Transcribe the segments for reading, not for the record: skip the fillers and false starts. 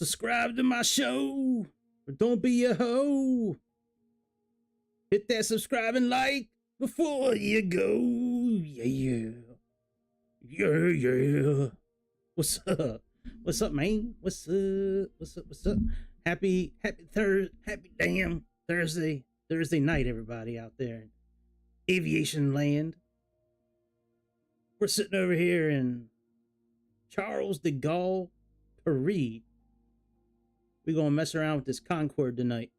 Subscribe to my show, or don't be a hoe. Hit that subscribe and like before you go. Yeah. What's up? What's up, man? What's up? Happy damn Thursday night, everybody out there in aviation land. We're sitting over here in Charles de Gaulle, Paris. We're gonna mess around with this Concorde tonight.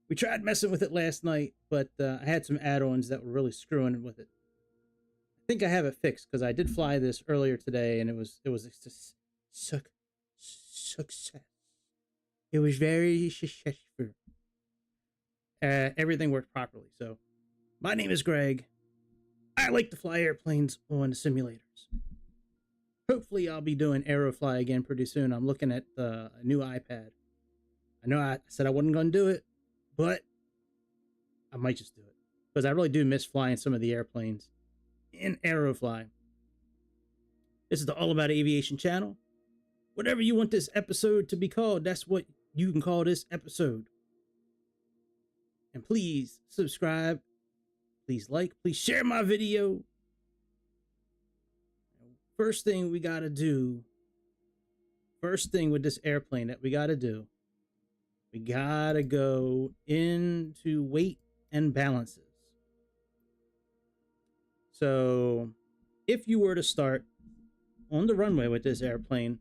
We tried messing with it last night, but I had some add-ons that were really screwing with it. I think I have it fixed because I did fly this earlier today, and it was just success. It was very successful. Everything worked properly. So, my name is Greg. I like to fly airplanes on the simulators. Hopefully, I'll be doing Aerofly again pretty soon. I'm looking at a new iPad. I know I said I wasn't going to do it, but I might just do it because I really do miss flying some of the airplanes in Aerofly. This is the All About Aviation channel. Whatever you want this episode to be called, that's what you can call this episode. And please subscribe, please like, please share my video. First thing we got to do, first thing with this airplane that we got to do, we got to go into weight and balances. So if you were to start on the runway with this airplane,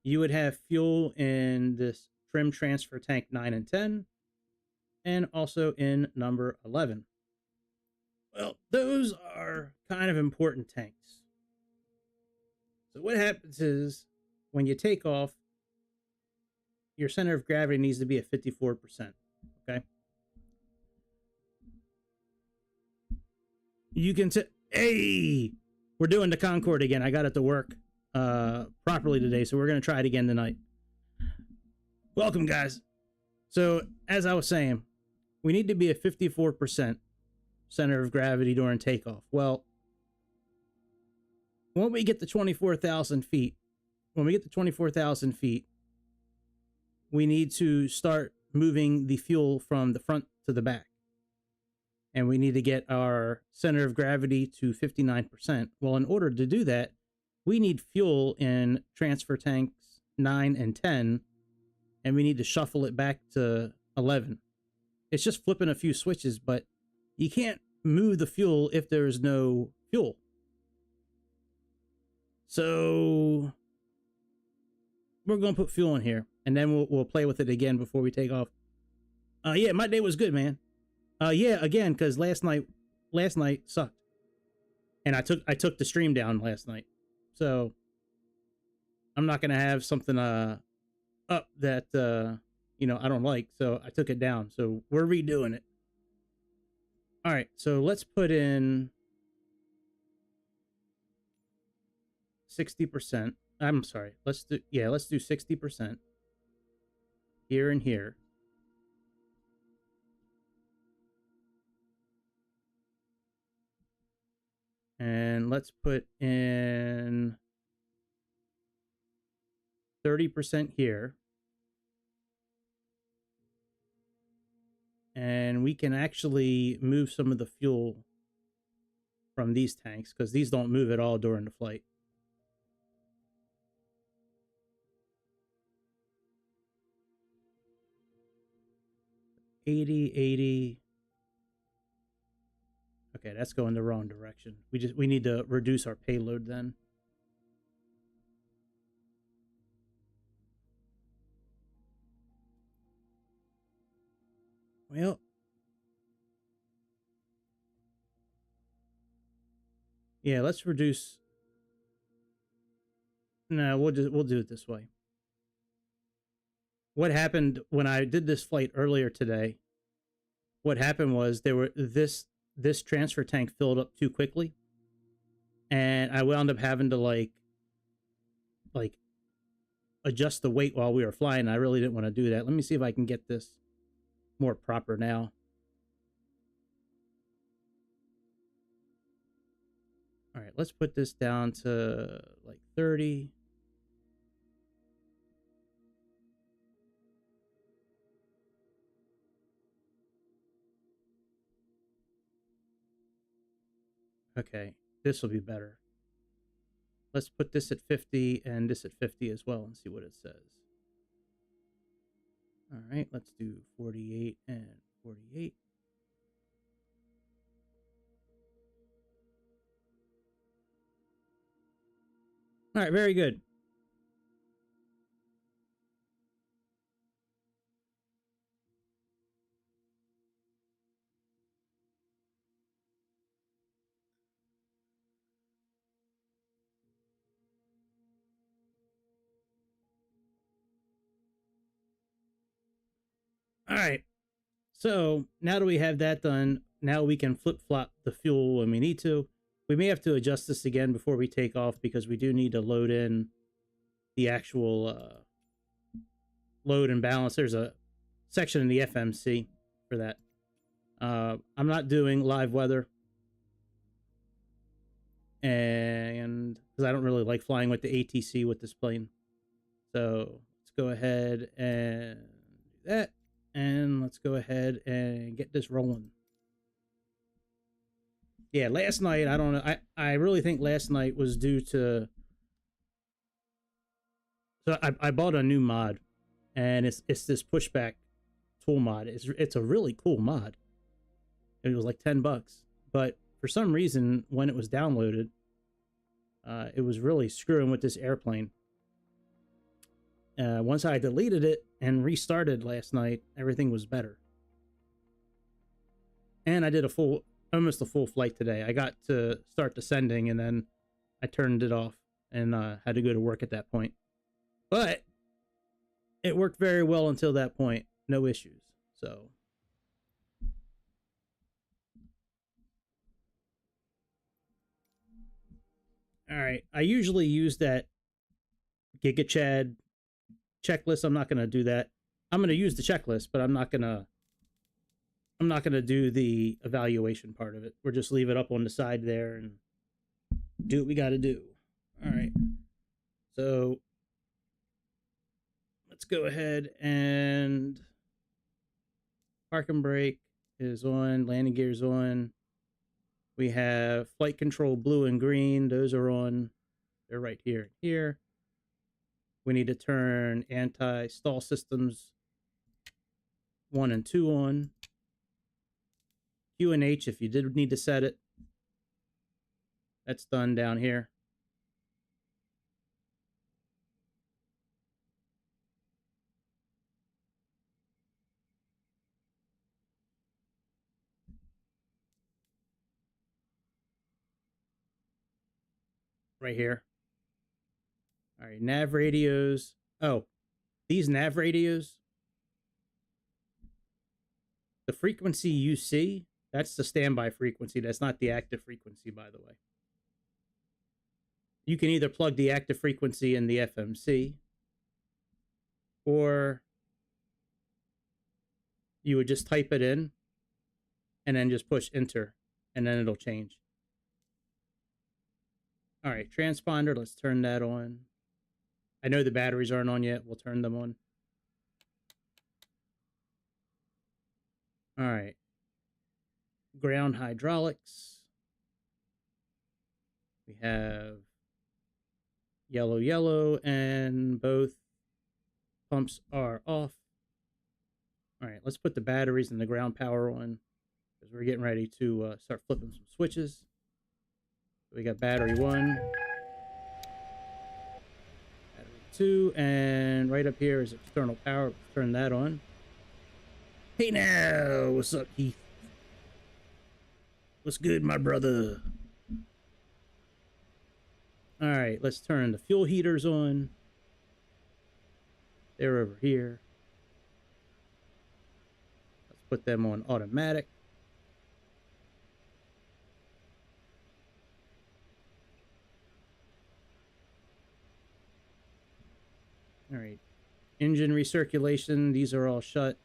you would have fuel in this trim transfer tank 9 and 10, and also in number 11. Well, those are kind of important tanks. So what happens is when you take off, your center of gravity needs to be at 54%, okay? You can hey, we're doing the Concorde again. I got it to work properly today, so we're going to try it again tonight. Welcome, guys. So, as I was saying, we need to be at 54% center of gravity during takeoff. Well, when we get to 24,000 feet, we need to start moving the fuel from the front to the back. And we need to get our center of gravity to 59%. Well, in order to do that, we need fuel in transfer tanks 9 and 10, and we need to shuffle it back to 11. It's just flipping a few switches, but you can't move the fuel if there is no fuel. So we're going to put fuel in here, and then we'll play with it again before we take off. Yeah, my day was good, man. Yeah, again, because last night sucked, and I took the stream down last night, so I'm not gonna have something up that I don't like, so I took it down. So we're redoing it. All right, so let's put in 60%. I'm sorry. Let's do 60% here and here. And let's put in 30% here. And we can actually move some of the fuel from these tanks because these don't move at all during the flight. $80. Okay, that's going the wrong direction. We need to reduce our payload then. Well, yeah, let's reduce. No, we'll do it this way. What happened when I did this flight earlier today? What happened was this transfer tank filled up too quickly, and I wound up having to like adjust the weight while we were flying. I really didn't want to do that. Let me see if I can get this more proper now. All right, let's put this down to like 30. Okay, this will be better. Let's put this at 50 and this at 50 as well and see what it says. All right, let's do 48 and 48. All right, very good. All right. So now that we have that done, now we can flip-flop the fuel when we need to. We may have to adjust this again before we take off because we do need to load in the actual load and balance. There's a section in the FMC for that. I'm not doing live weather, and because I don't really like flying with the ATC with this plane. So let's go ahead and do that. And let's go ahead and get this rolling. Yeah, last night, I don't know. I really think last night was due to... So I bought a new mod, and it's this pushback tool mod. It's a really cool mod. It was like $10, but for some reason, when it was downloaded, it was really screwing with this airplane. Once I deleted it and restarted last night, everything was better. And I did almost a full flight today. I got to start descending and then I turned it off and had to go to work at that point. But it worked very well until that point. No issues. So all right. I usually use that GigaChad checklist. I'm not going to do that. I'm going to use the checklist, but I'm not going to do the evaluation part of it. We'll just leave it up on the side there and do what we got to do. All right. So let's go ahead and park and brake is on, landing gear is on. We have flight control blue and green. Those are on. They're right here and here. We need to turn anti-stall systems 1 and 2 on. Q and H, if you did need to set it, that's done down here. Right here. All right, nav radios. Oh, these nav radios, the frequency you see, that's the standby frequency. That's not the active frequency, by the way. You can either plug the active frequency in the FMC, or you would just type it in and then just push enter, and then it'll change. All right, transponder, let's turn that on. I know the batteries aren't on yet. We'll turn them on. All right. Ground hydraulics. We have yellow, yellow, and both pumps are off. All right, let's put the batteries and the ground power on because we're getting ready to start flipping some switches. We got battery 1, battery 2, and right up here is external power. Let's turn that on. Hey now, what's up, Keith? What's good, my brother? All right, let's turn the fuel heaters on. They're over here. Let's put them on automatic. All right, engine recirculation, these are all shut.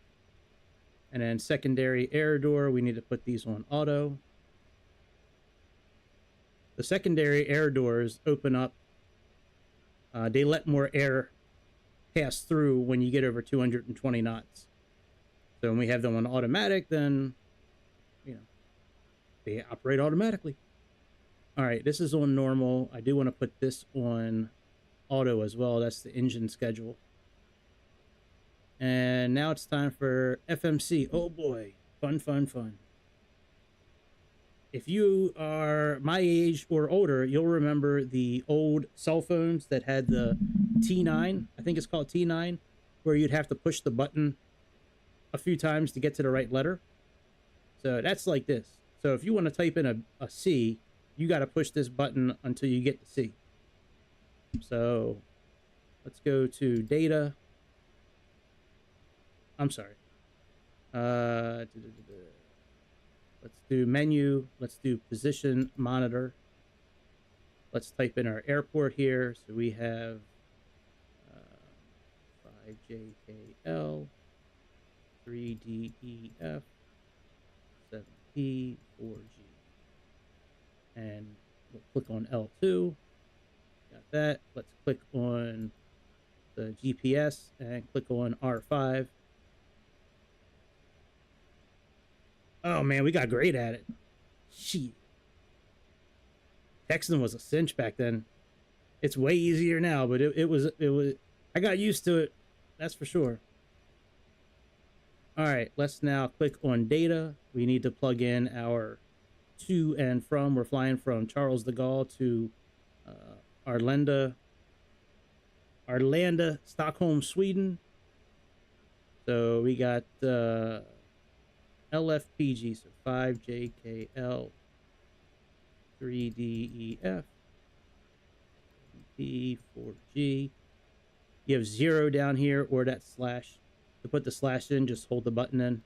And then secondary air door, we need to put these on auto. The secondary air doors open up. They let more air pass through when you get over 220 knots. So when we have them on automatic, then, you know, they operate automatically. All right, this is on normal. I do want to put this on auto as well. That's the engine schedule. And now it's time for FMC. Oh boy, fun, fun, fun. If you are my age or older, you'll remember the old cell phones that had the T9. I think it's called T9, where you'd have to push the button a few times to get to the right letter. So that's like this. So if you want to type in a C, you got to push this button until you get to C. So let's go to data. I'm sorry. Let's do menu. Let's do position monitor. Let's type in our airport here. So we have 5JKL, 3DEF, 7P, 4G. And we'll click on L2. Got that. Let's click on the GPS and click on R5. Oh man, we got great at it. Shit. Texting was a cinch back then. It's way easier now, but it was I got used to it. That's for sure. All right, let's now click on data. We need to plug in our to and from. We're flying from Charles de Gaulle to Arlanda, Stockholm, Sweden. So we got LFPG, so 5JKL, 3DEF, P4G. You have 0 down here or that slash. To put the slash in, just hold the button in.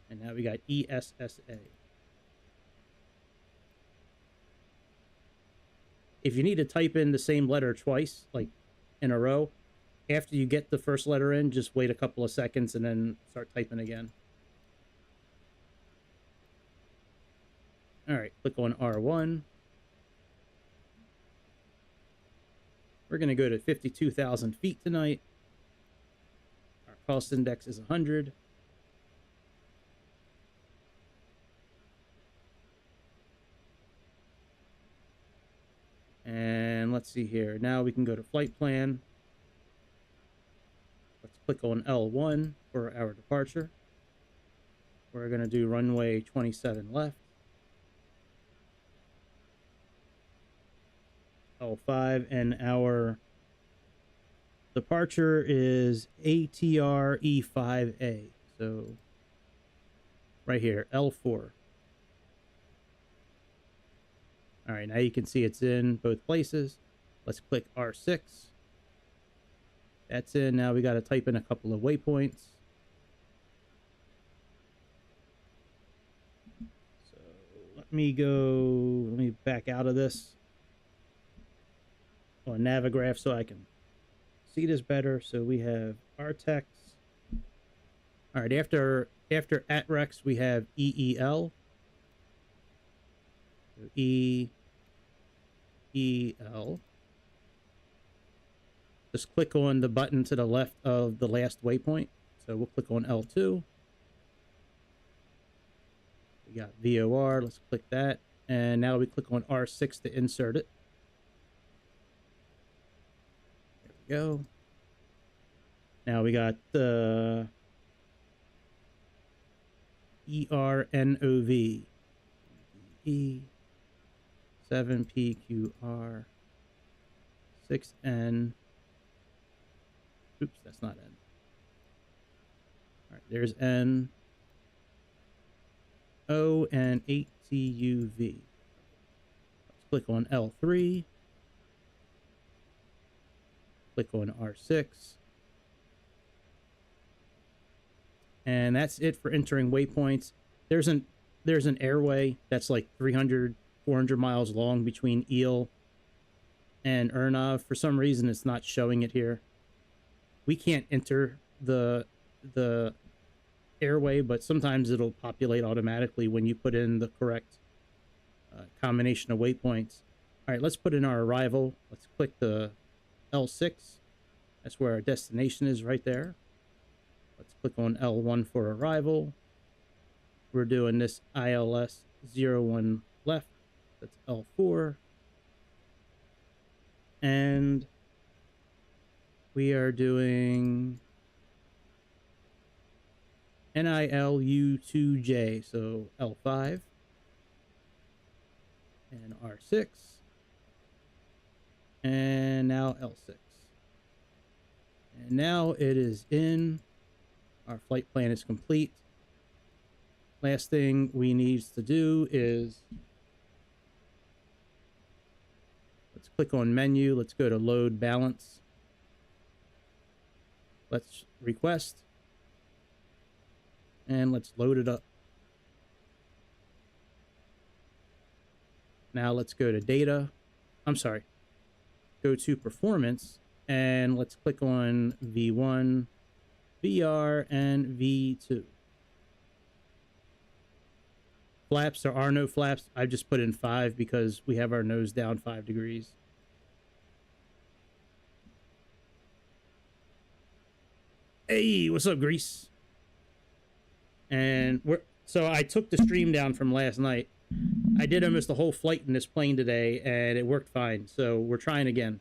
And now we got ESSA. If you need to type in the same letter twice, like in a row, after you get the first letter in, just wait a couple of seconds and then start typing again. All right, click on R1. We're going to go to 52,000 feet tonight. Our cost index is 100. And let's see here. Now we can go to flight plan. Let's click on L1 for our departure. We're going to do runway 27 left. L5, and our departure is ATR E5A. So right here, L4. All right, now you can see it's in both places. Let's click R6. That's in. Now we got to type in a couple of waypoints. So let me back out of this on Navigraph so I can see this better. So we have Artex. All right, after ATREX we have EEL. So EEL. Just click on the button to the left of the last waypoint. So we'll click on L2. We got VOR. Let's click that. And now we click on R6 to insert it. Go. Now we got the ERNOV, E7PQR, 6N. Oops, that's not N. All right, there's N, O, and 8CUV. Let's click on L3. Click on R6. And that's it for entering waypoints. There's an airway that's like 300, 400 miles long between Eel and Ernov. For some reason, it's not showing it here. We can't enter the airway, but sometimes it'll populate automatically when you put in the correct combination of waypoints. All right, let's put in our arrival. Let's click the L6. That's where our destination is right there. Let's click on L1 for arrival. We're doing this ILS 01 left. That's L4. And we are doing NILU2J, so L5 and R6, and now L6. And now it is in. Our flight plan is complete. Last thing we need to do is let's click on menu. Let's go to load balance. Let's request. And let's load it up. Now let's go to data. I'm sorry. Go to performance and let's click on V1, VR, and V2. Flaps, there are no flaps. I've just put in 5 because we have our nose down 5 degrees. Hey, what's up, Grease? And so I took the stream down from last night. I did almost the whole flight in this plane today, and it worked fine. So we're trying again.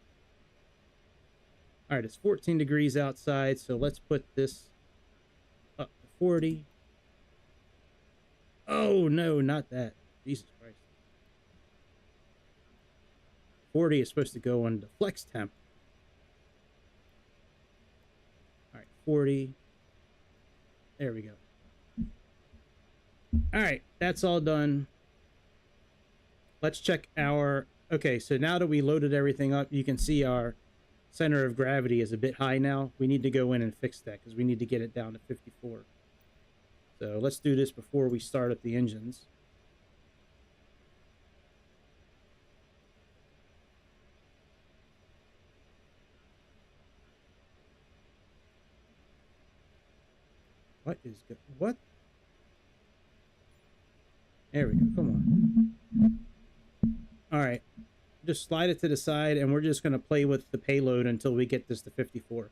All right, it's 14 degrees outside, so let's put this up to 40. Oh, no, not that. Jesus Christ. 40 is supposed to go on the flex temp. All right, 40. There we go. All right, that's all done. Let's check our... Okay, so now that we loaded everything up, you can see our center of gravity is a bit high now. We need to go in and fix that because we need to get it down to 54. So let's do this before we start up the engines. What is good? What? There we go. Come on. All right. Just slide it to the side, and we're just going to play with the payload until we get this to 54.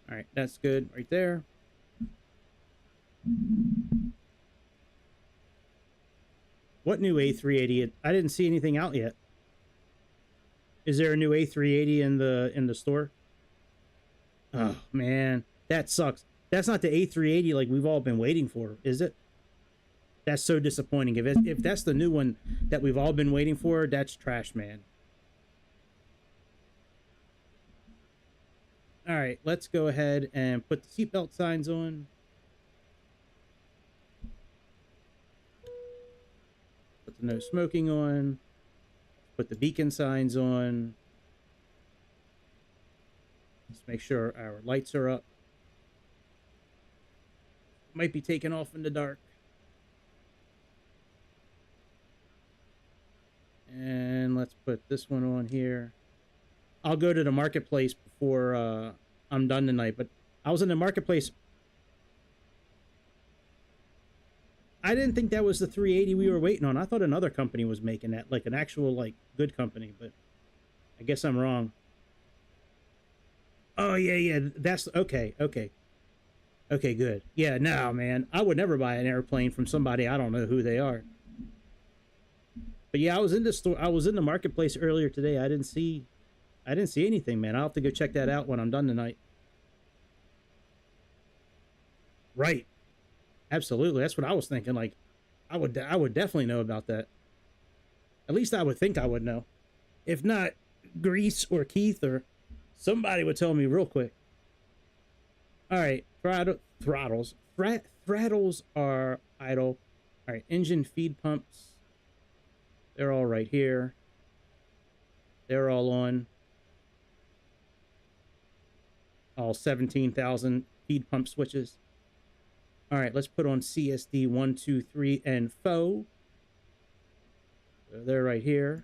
All right, that's good right there. What new A380? I didn't see anything out yet. Is there a new A380 in the store? Oh man, that sucks. That's not the A380 like we've all been waiting for, is it? That's so disappointing. If that's the new one that we've all been waiting for, that's trash, man. All right, let's go ahead and put the seatbelt signs on. Put the no smoking on. Put the beacon signs on. Let's make sure our lights are up. Might be taking off in the dark. And let's put this one on here. I'll go to the marketplace before I'm done tonight, but I was in the marketplace. I didn't think that was the 380 we were waiting on. I thought another company was making that, like an actual, like, good company, but I guess I'm wrong. Oh, yeah, that's, okay, good. Yeah, no, man, I would never buy an airplane from somebody I don't know who they are. But yeah, I was in the store, I was in the marketplace earlier today. I didn't see anything, man. I'll have to go check that out when I'm done tonight. Right. Absolutely. That's what I was thinking. Like, I would definitely know about that. At least I would think I would know. If not, Grease or Keith or somebody would tell me real quick. All right. Throttles. Throttles are idle. All right. Engine feed pumps. They're all right here. They're all on. All 17,000 feed pump switches. All right, let's put on CSD 1, 2, 3, and 4. So they're right here.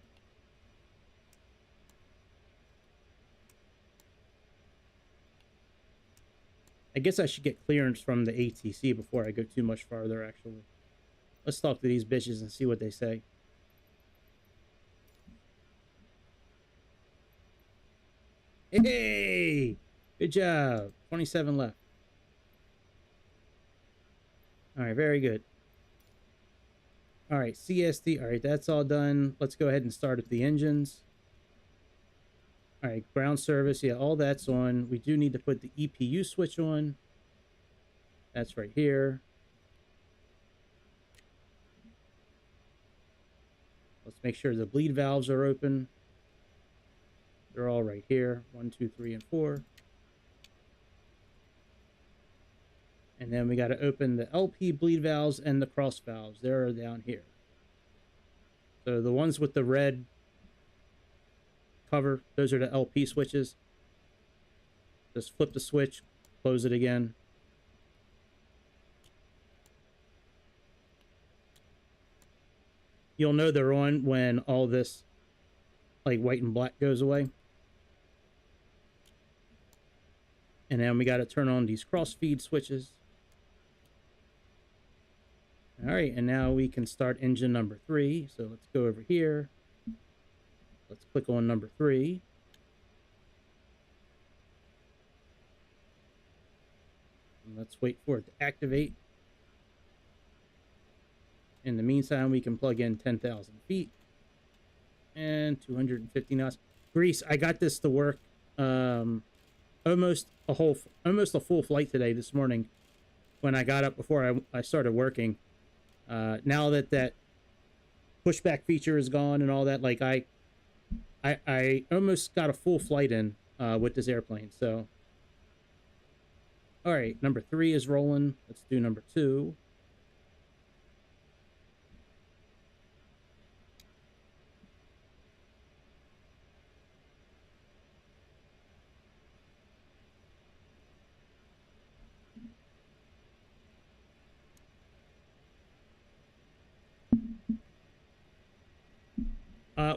I guess I should get clearance from the ATC before I go too much farther, actually. Let's talk to these bitches and see what they say. Hey! Good job. 27 left. All right, very good. All right, CST. All right, that's all done. Let's go ahead and start up the engines. All right, ground service. Yeah, all that's on. We do need to put the EPU switch on. That's right here. Let's make sure the bleed valves are open. They're all right here. 1, 2, 3, and 4. And then we got to open the LP bleed valves and the cross valves. They're down here. So the ones with the red cover, those are the LP switches. Just flip the switch, close it again. You'll know they're on when all this like white and black goes away. And then we got to turn on these cross feed switches. All right, and now we can start engine number 3. So let's go over here. Let's click on number 3. And let's wait for it to activate. In the meantime, we can plug in 10,000 feet and 250 knots. Grease, I got this to work almost a full flight today this morning when I got up before I started working. Now that pushback feature is gone and all that, like I almost got a full flight in with this airplane. So, all right, number 3 is rolling. Let's do number 2.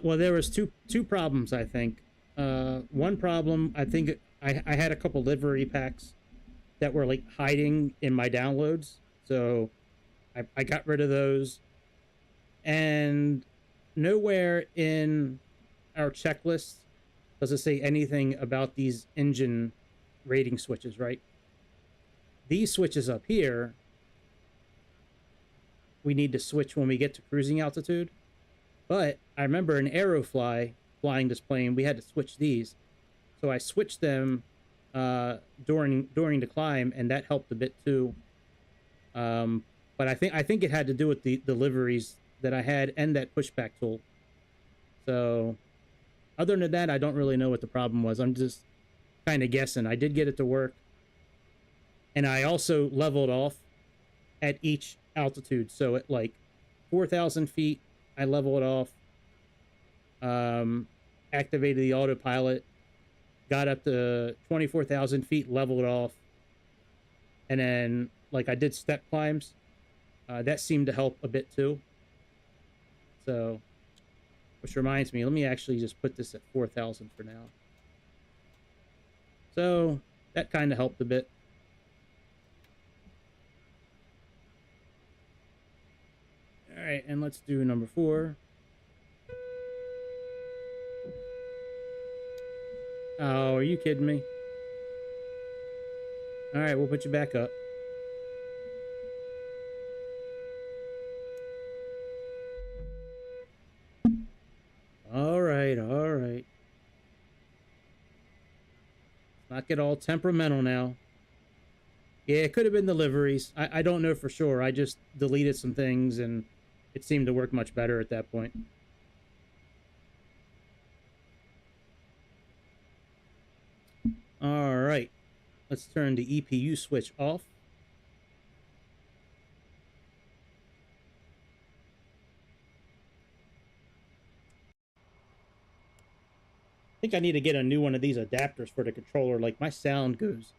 Well, there was two problems, I think. One problem, I think I had a couple livery packs that were like hiding in my downloads, so I got rid of those. And nowhere in our checklist does it say anything about these engine rating switches, right? These switches up here, we need to switch when we get to cruising altitude. But I remember in Aerofly, flying this plane, we had to switch these. So I switched them during the climb, and that helped a bit too. But I think it had to do with the liveries that I had and that pushback tool. So other than that, I don't really know what the problem was. I'm just kind of guessing. I did get it to work. And I also leveled off at each altitude. So at like 4,000 feet, I leveled off, activated the autopilot, got up to 24,000 feet, leveled off, and then like I did step climbs. That seemed to help a bit too. So, which reminds me, let me actually just put this at 4,000 for now. So that kind of helped a bit. All right, and let's do number 4. Oh, are you kidding me? All right, we'll put you back up. All right, all right. Let's not get all temperamental now. Yeah, it could have been the liveries. I don't know for sure. I just deleted some things, and it seemed to work much better at that point. All right. Let's turn the EPU switch off. I think I need to get a new one of these adapters for the controller. Like, my sound goes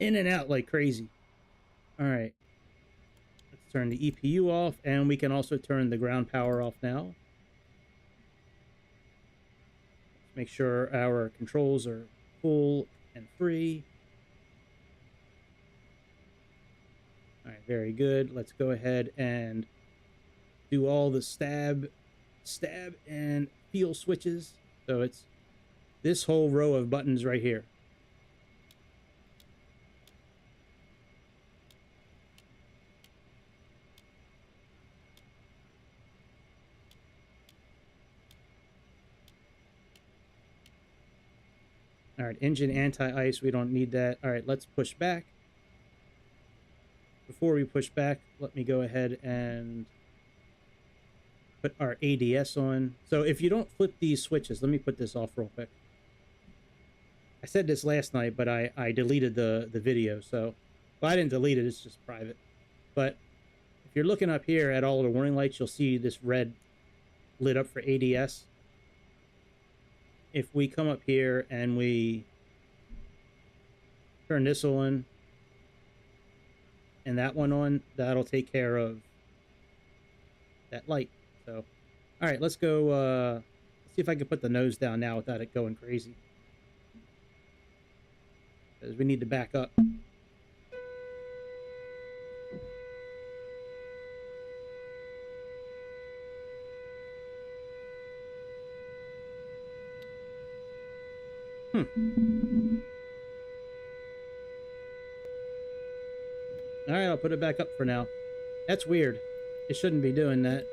in and out like crazy. All right. Let's turn the EPU off, and we can also turn the ground power off now. Let's make sure our controls are full and free. All right, very good. Let's go ahead and do all the stab and feel switches. So it's this whole row of buttons right here. All right, engine anti-ice, we don't need that. All right, let's push back. Before we push back, let me go ahead and put our ADS on. So if you don't flip these switches, let me put this off real quick. I said this last night, but I deleted the video. So, well, I didn't delete it, it's just private. But if you're looking up here at all the warning lights, you'll see this red lit up for ADS. If we come up here and we turn this on and that one on, that'll take care of that light. So, all right, let's go let's see if I can put the nose down now without it going crazy, because we need to back up. All right, I'll put it back up for now. That's weird. It shouldn't be doing that.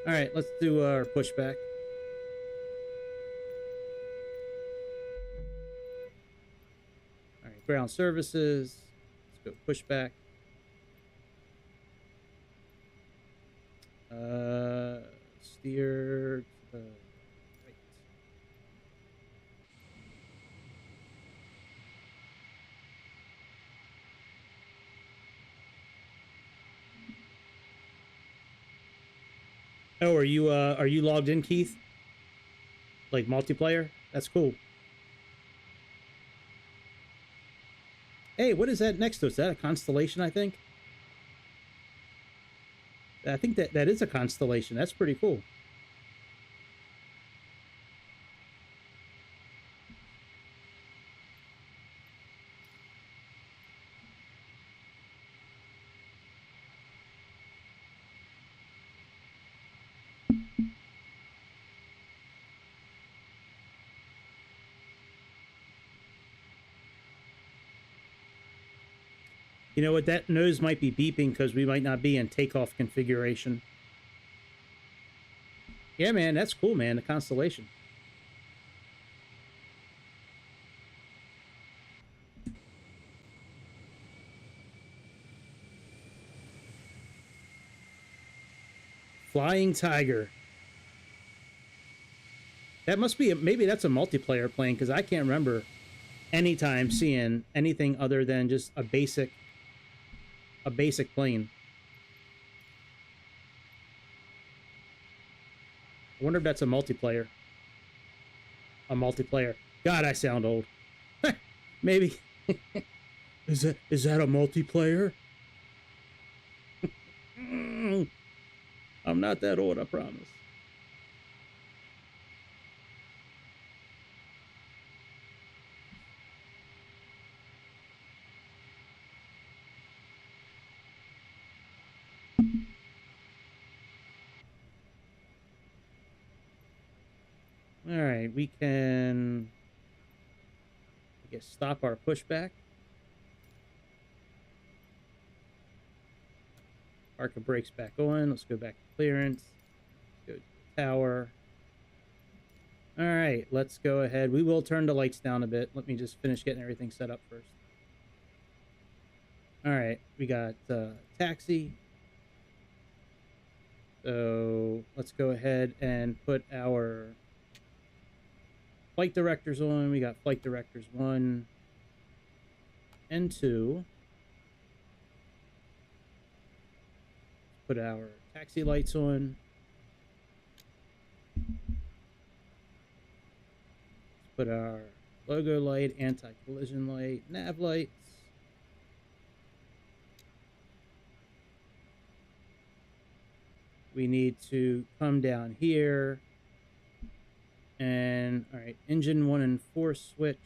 All right, let's do our pushback. All right, ground services. Let's go pushback. Steer to the right. Oh, are you logged in, Keith? Like multiplayer? That's cool. Hey, what is that next to us? Is that a constellation, I think? I think that is a constellation. That's pretty cool. You know what? That nose might be beeping because we might not be in takeoff configuration. Yeah, man, that's cool, man. The constellation. Flying Tiger. That must be, maybe that's a multiplayer plane, because I can't remember anytime seeing anything other than just a basic plane. I wonder if that's a multiplayer. A multiplayer. God, I sound old. Maybe. Is that a multiplayer? I'm not that old, I promise. All right, we can, I guess, stop our pushback. Park the brakes back on. Let's go back to clearance. Go to the tower. All right, let's go ahead. We will turn the lights down a bit. Let me just finish getting everything set up first. All right, we got taxi. So let's go ahead and put our flight directors on. We got flight directors 1 and 2. Put our taxi lights on. Put our logo light, anti-collision light, nav lights. We need to come down here. And, all right, engine 1 and 4 switch.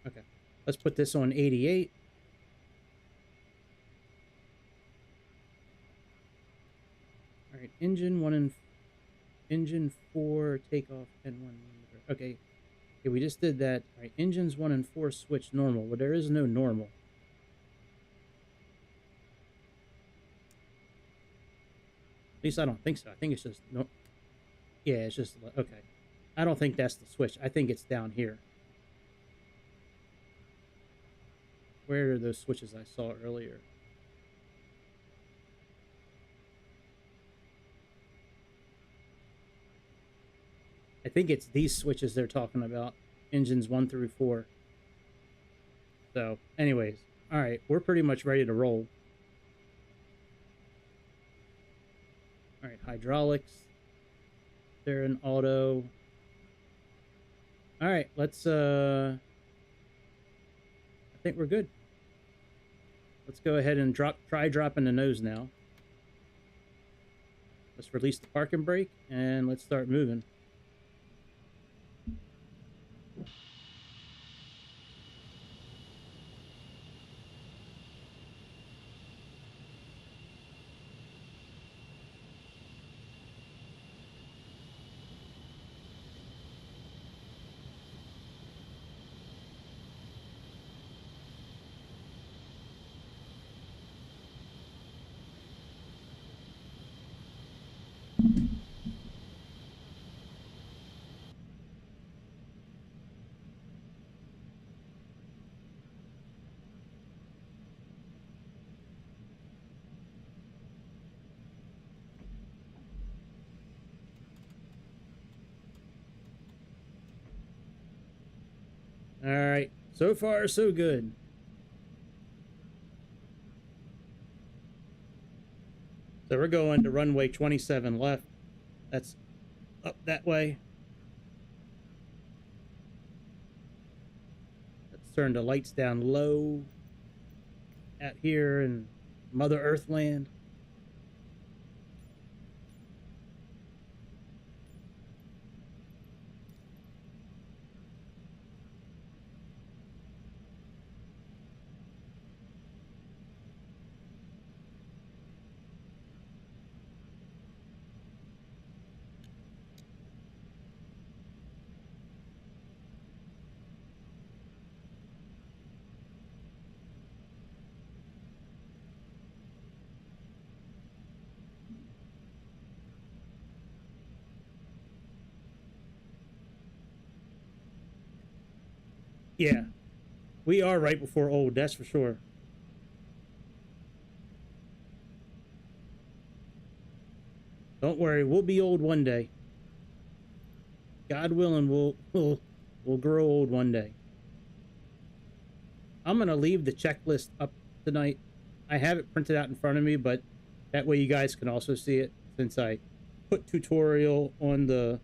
Okay. Let's put this on 88. engine 4 takeoff 10-1. Okay. Okay, we just did that. All right, engines 1 and 4 switch normal. Well, there is no normal. At least I don't think so. I think it's just no. Yeah, it's just okay. I don't think that's the switch. I think it's down here. Where are those switches I saw earlier? I think it's these switches they're talking about. Engines 1 through 4. So, anyways. Alright, we're pretty much ready to roll. Alright, hydraulics. They're in auto. Alright, let's, I think we're good. Let's go ahead and try dropping the nose now. Let's release the parking brake, and let's start moving. Alright, so far so good. So we're going to runway 27 left. That's up that way. Let's turn the lights down low out here in Mother Earth land. Yeah, we are right before old, that's for sure. Don't worry, we'll be old one day. God willing, we'll grow old one day. I'm gonna leave the checklist up tonight. I have it printed out in front of me, but that way you guys can also see it, since I put tutorial on the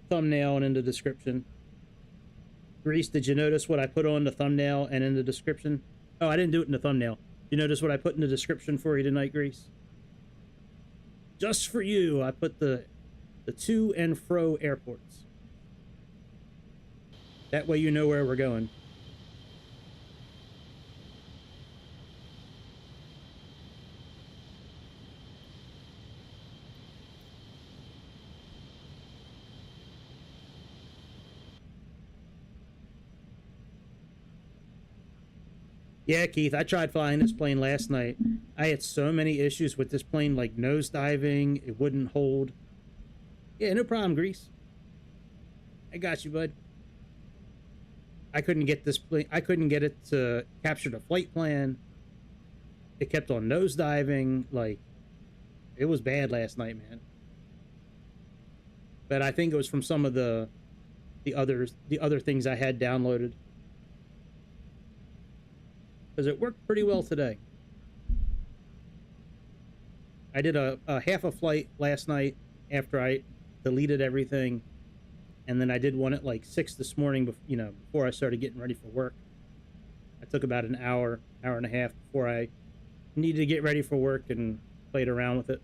thumbnail and in the description. Grease, did you notice what I put on the thumbnail and in the description? Oh, I didn't do it in the thumbnail. You notice what I put in the description for you tonight, Grease? Just for you, I put the to and fro airports. That way you know where we're going. Yeah, Keith, I tried flying this plane last night. I had so many issues with this plane, like nose diving. It wouldn't hold. Yeah, no problem, Grease. I got you, bud. I couldn't get this plane. I couldn't get it to capture the flight plan. It kept on nose diving. Like, it was bad last night, man. But I think it was from some of the other things I had downloaded. Because it worked pretty well today. I did a half a flight last night after I deleted everything, and then I did one at like 6 this morning, before I started getting ready for work. I took about an hour and a half before I needed to get ready for work, and played around with it.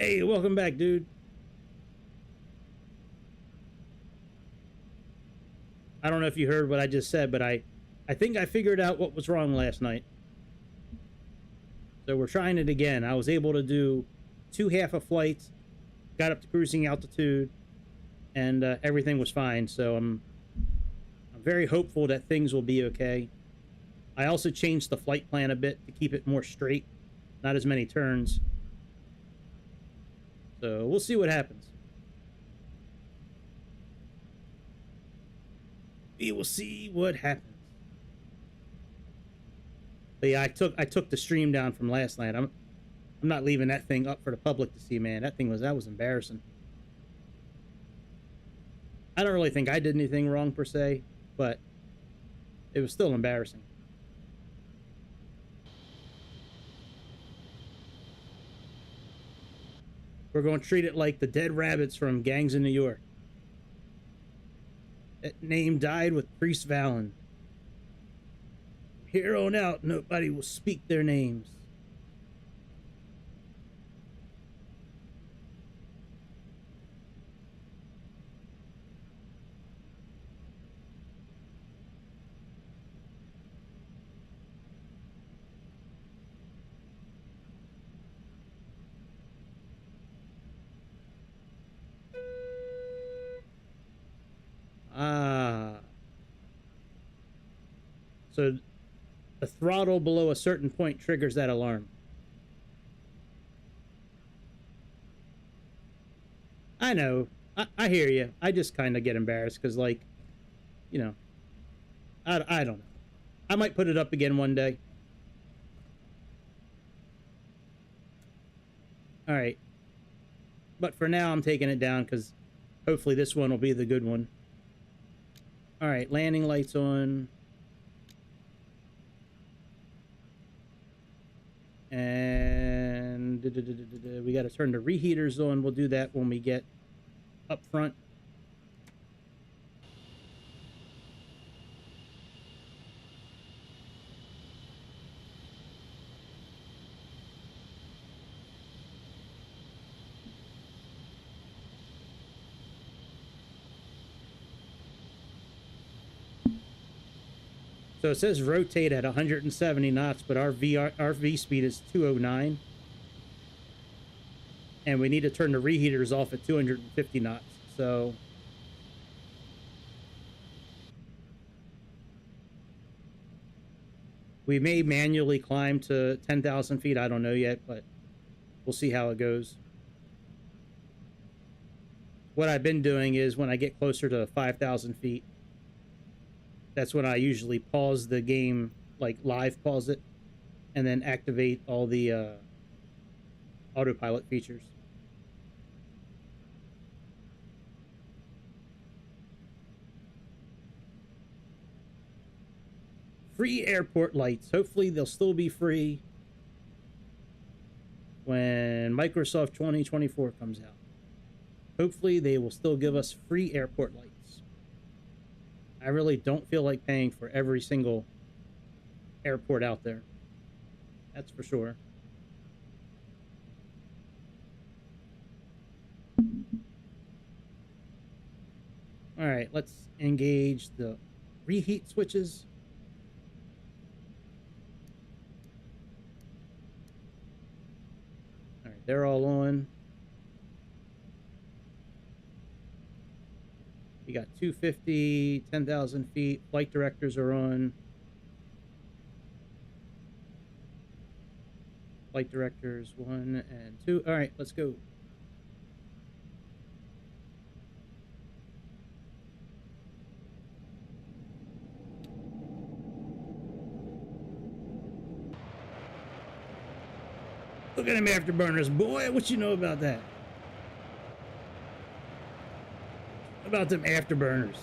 Hey, welcome back, dude. I don't know if you heard what I just said, but I think I figured out what was wrong last night. So we're trying it again. I was able to do 2 half-a flights, got up to cruising altitude, and everything was fine. So I'm very hopeful that things will be okay. I also changed the flight plan a bit to keep it more straight, not as many turns. So we'll see what happens. We will see what happens. But yeah, I took the stream down from last night. I'm not leaving that thing up for the public to see, man. That was embarrassing. I don't really think I did anything wrong per se, but it was still embarrassing. We're going to treat it like the dead rabbits from Gangs in New York. That name died with Priest Valen. From here on out, nobody will speak their names. Ah. So the throttle below a certain point triggers that alarm. I know. I hear you. I just kind of get embarrassed because, like, you know, I don't know. I might put it up again one day. All right. But for now, I'm taking it down because hopefully this one will be the good one. All right, landing lights on. And we got to turn the reheaters on. We'll do that when we get up front. So it says rotate at 170 knots, but our V speed is 209. And we need to turn the reheaters off at 250 knots. So we may manually climb to 10,000 feet. I don't know yet, but we'll see how it goes. What I've been doing is when I get closer to 5,000 feet, that's when I usually pause the game, like live pause it, and then activate all the autopilot features. Free airport lights. Hopefully they'll still be free when Microsoft 2024 comes out. Hopefully they will still give us free airport lights. I really don't feel like paying for every single airport out there. That's for sure. All right, let's engage the reheat switches. All right, they're all on. We got 250, 10,000 feet. Flight directors are on. Flight directors 1 and 2. All right, let's go. Look at them afterburners, boy. What you know about that? About them afterburners.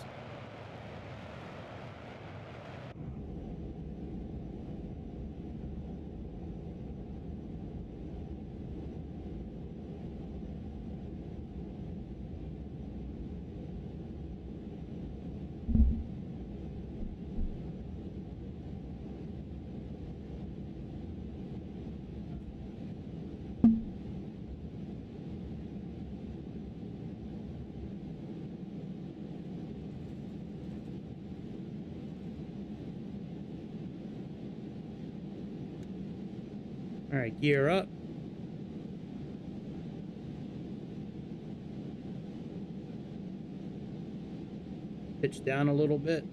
All right, gear up. Pitch down a little bit.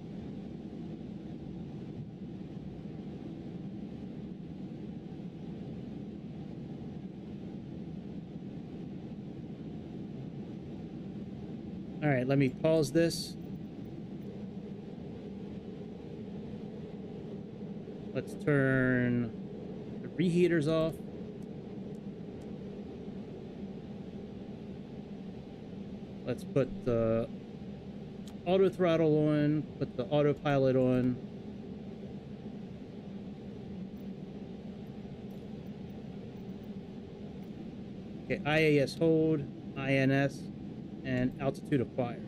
All right, let me pause this. Let's turn the reheaters off. Let's put the auto throttle on, put the autopilot on. Okay, IAS hold, INS, and altitude acquired.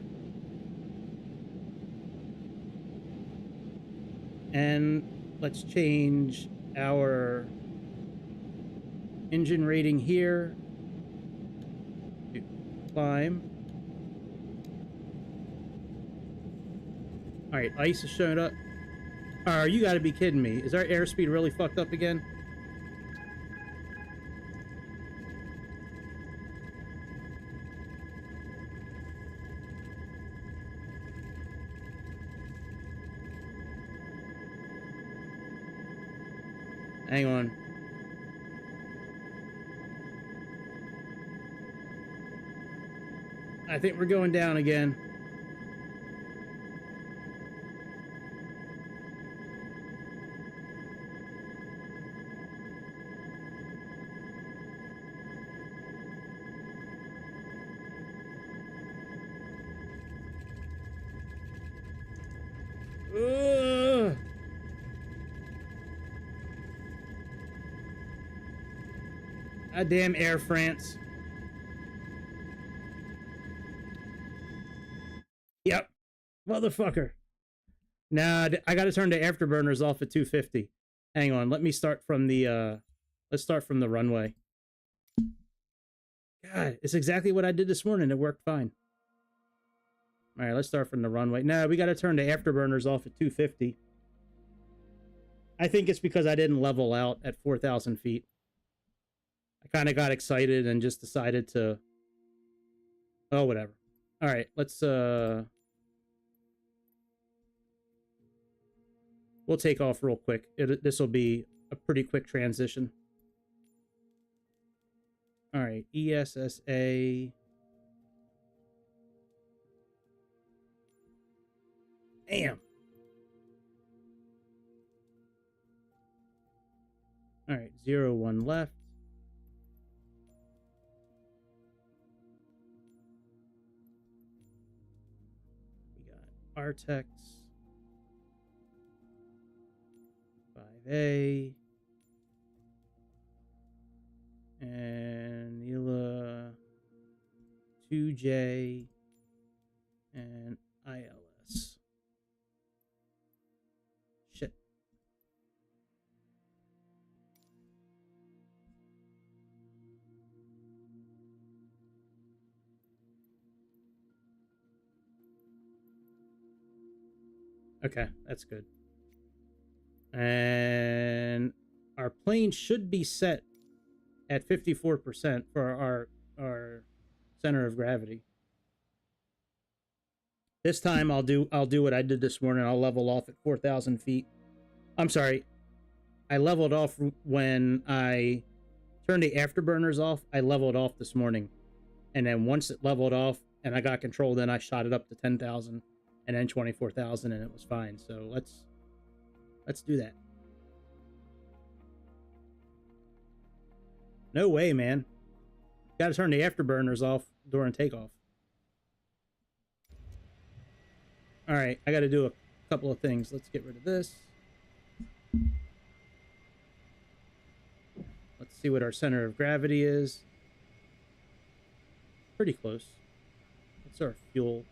And let's change our engine rating here to climb. All right, ice is showing up. Oh, you gotta be kidding me. Is our airspeed really fucked up again? Hang on. I think we're going down again. Goddamn Air France. Yep. Motherfucker. Nah, I gotta turn the afterburners off at 250. Hang on, let me start from the, let's start from the runway. God, it's exactly what I did this morning. It worked fine. All right, let's start from the runway. No, we gotta turn the afterburners off at 250. I think it's because I didn't level out at 4,000 feet. I kind of got excited and just decided to... Oh, whatever. All right, let's... We'll take off real quick. This will be a pretty quick transition. All right, ESSA... Damn! All right, 01 left. We got Artex. 5A. And Nila 2J. And ILS. Shit. Okay, that's good. And our plane should be set at 54% for our center of gravity. This time I'll do what I did this morning. I'll level off at 4,000 feet. I'm sorry. I leveled off when I turned the afterburners off. I leveled off this morning. And then once it leveled off and I got control, then I shot it up to 10,000 and then 24,000 and it was fine. So let's do that. No way, man. Got to turn the afterburners off during takeoff. All right, I got to do a couple of things. Let's get rid of this. Let's see what our center of gravity is. Pretty close. What's our fuel?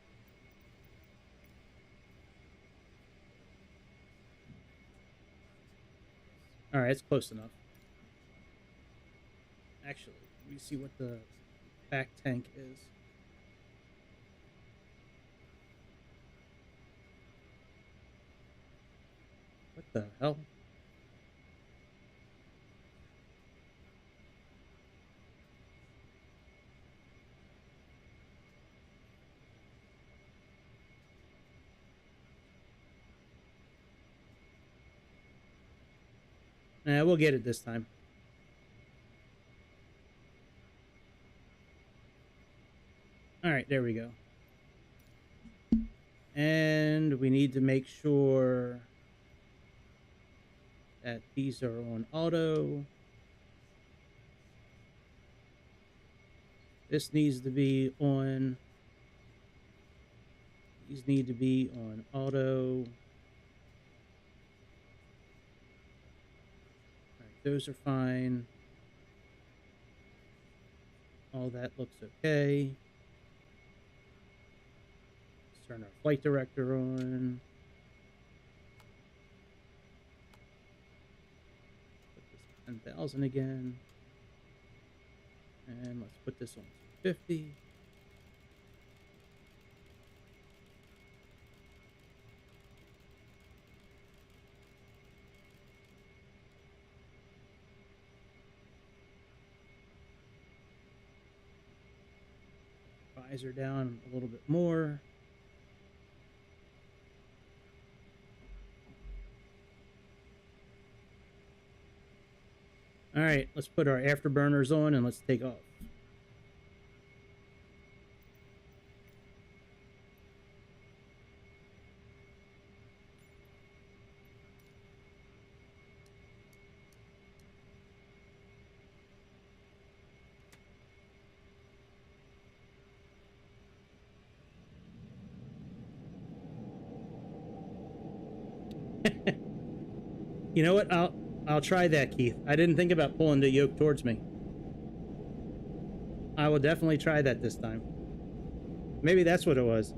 All right, it's close enough. Actually, let me see what the back tank is. What the hell? We'll get it this time. All right, there we go. And we need to make sure that these are on auto. This needs to be on. These need to be on auto. All right, those are fine. All that looks okay. Let's turn our flight director on. Put this 10,000 again. And let's put this on 50. Visor down a little bit more. All right, let's put our afterburners on and let's take off. You know what? I'll try that, Keith. I didn't think about pulling the yoke towards me. I will definitely try that this time. Maybe that's what it was.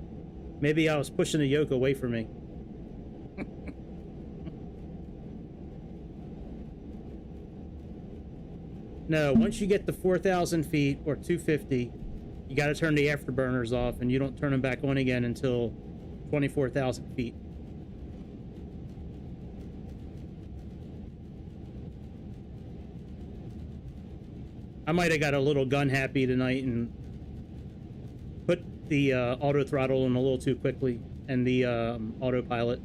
Maybe I was pushing the yoke away from me. No, once you get to 4,000 feet or 250, you got to turn the afterburners off, and you don't turn them back on again until 24,000 feet. I might have got a little gun happy tonight and put the auto throttle on a little too quickly and the autopilot.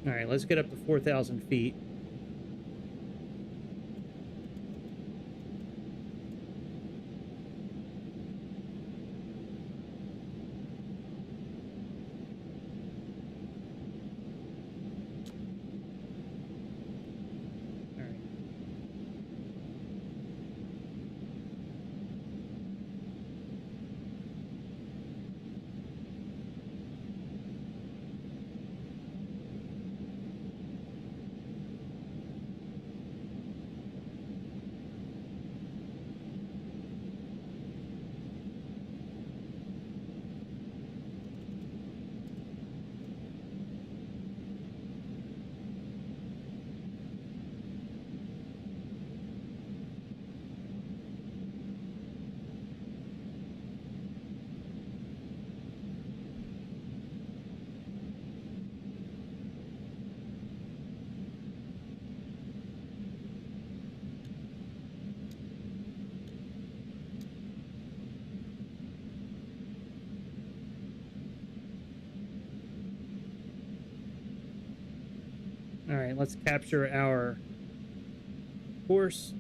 All right, let's get up to 4,000 feet. All right. All right, let's capture our course.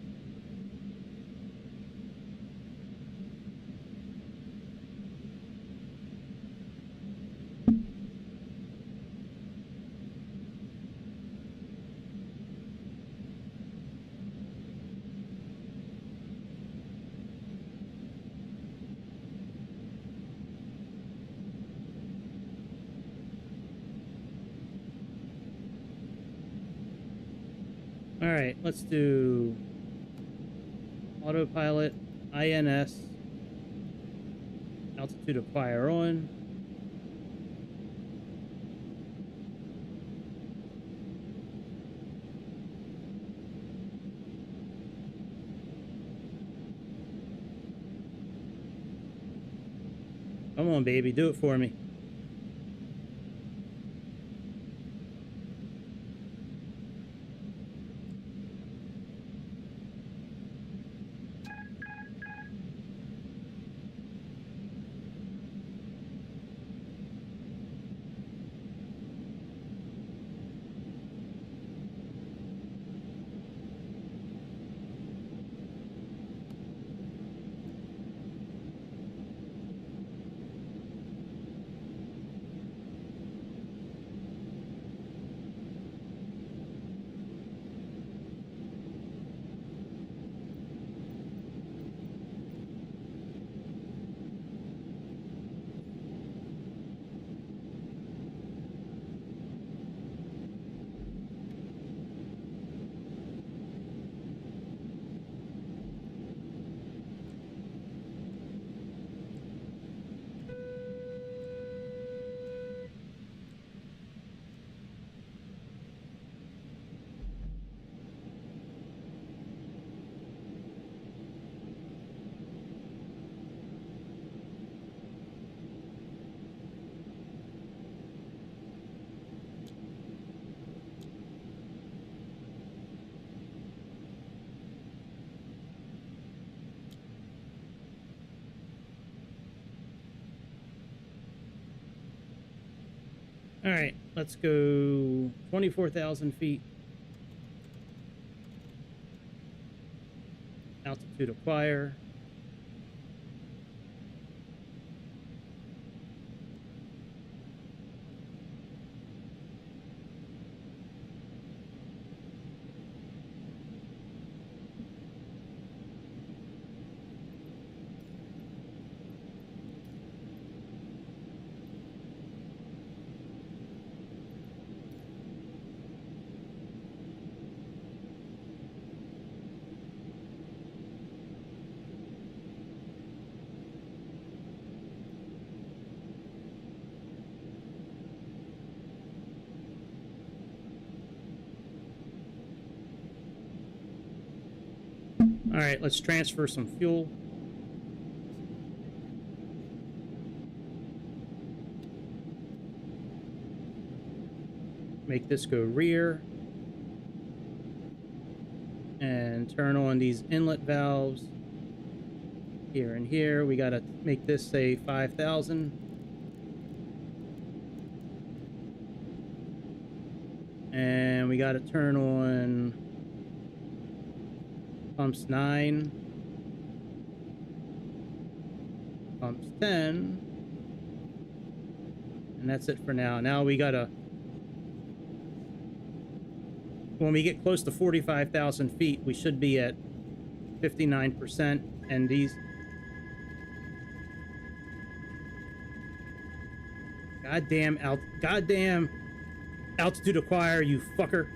All right, let's do autopilot, INS, Altitude acquire on. Come on, baby, do it for me. All right, let's go 24,000 feet. Altitude acquire. All right, let's transfer some fuel. Make this go rear. And turn on these inlet valves here and here. We got to make this say 5,000. And we got to turn on pumps 9, pumps 10, and that's it for now. Now we got to, when we get close to 45,000 feet, we should be at 59%, and these, goddamn altitude acquire, you fucker.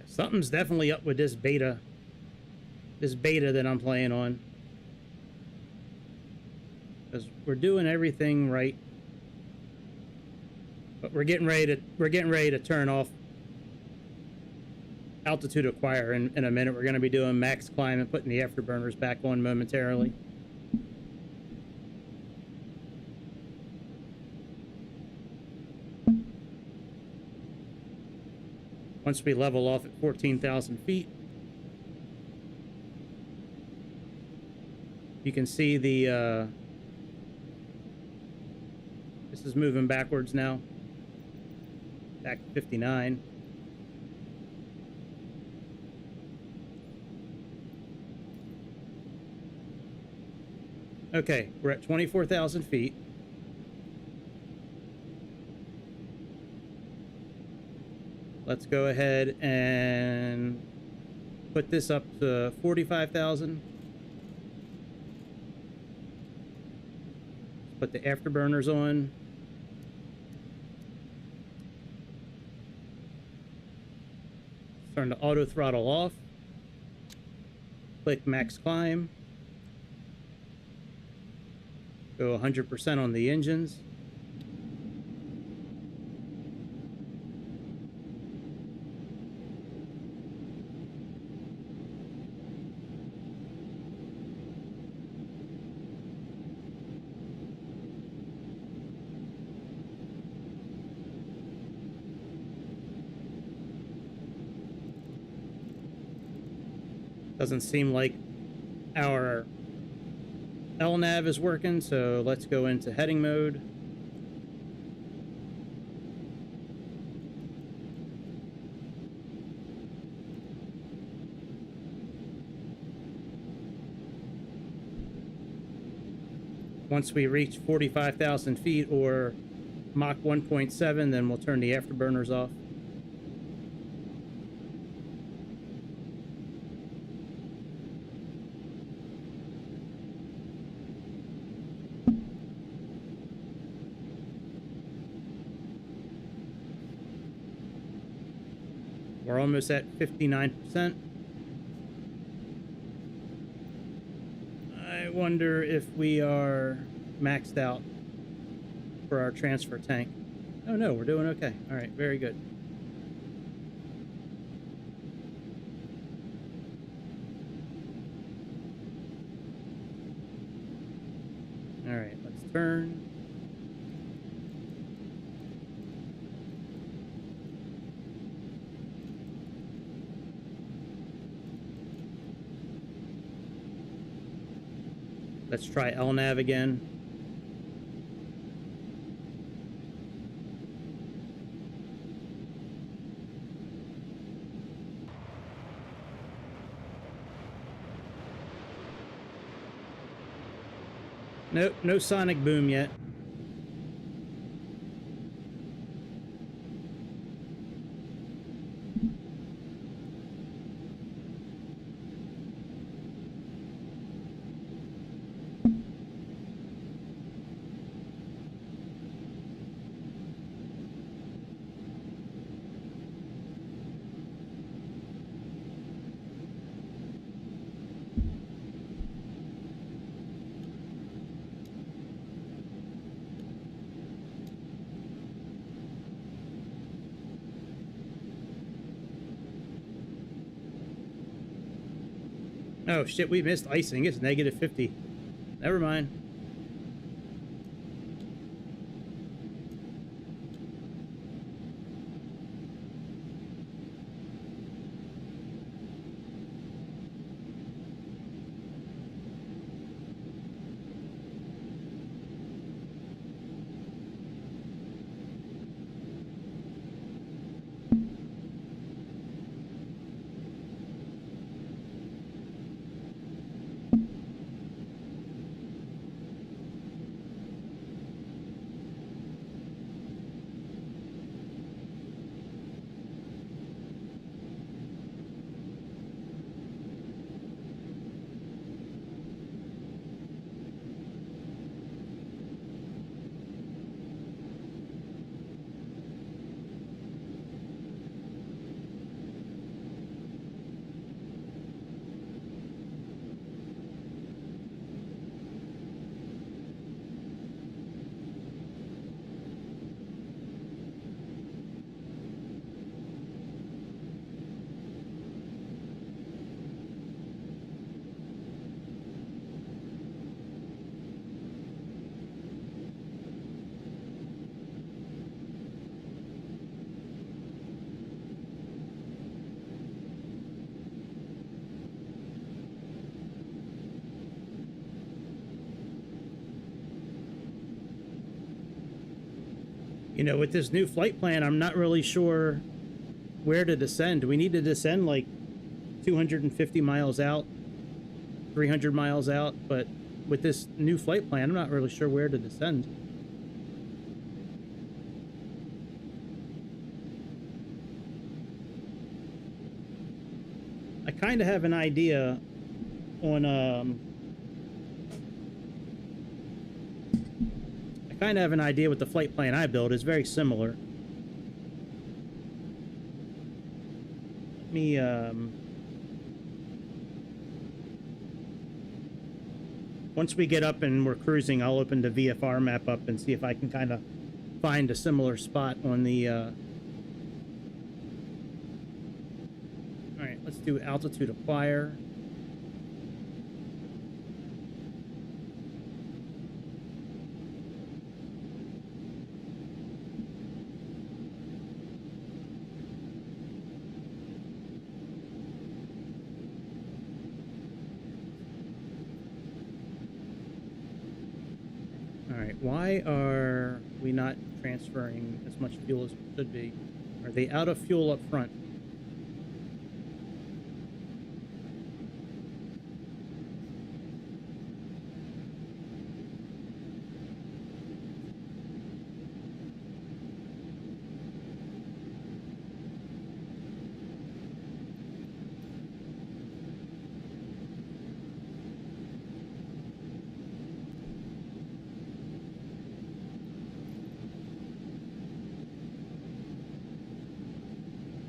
Yeah, something's definitely up with this beta. This beta that I'm playing on. Because we're doing everything right. But we're getting ready to turn off altitude acquire in a minute. We're going to be doing max climb and putting the afterburners back on momentarily. Once we level off at 14,000 feet, you can see the this is moving backwards now, back to 59. Okay, we're at 24,000 feet. Let's go ahead and put this up to 45,000. Put the afterburners on. Turn the auto throttle off. Click max climb. Go 100% on the engines. Doesn't seem like our LNAV is working, so let's go into heading mode. Once we reach 45,000 feet or Mach 1.7, then we'll turn the afterburners off. We're almost at 59%. I wonder if we are maxed out for our transfer tank. Oh no, we're doing okay. All right, very good. All right, let's turn. Let's try LNAV again. Nope, no sonic boom yet. Oh shit, we missed icing. It's negative 50. Never mind. You know, with this new flight plan, I'm not really sure where to descend. Do we need to descend like 250 miles out, 300 miles out? But with this new flight plan, I'm not really sure where to descend. I kind of have an idea on I kind of have an idea with the flight plan I built. It's very similar. Let me once we get up and we're cruising, I'll open the VFR map up and see if I can kind of find a similar spot on the all right, let's do altitude acquire. Why are we not transferring as much fuel as we should be? Are they out of fuel up front?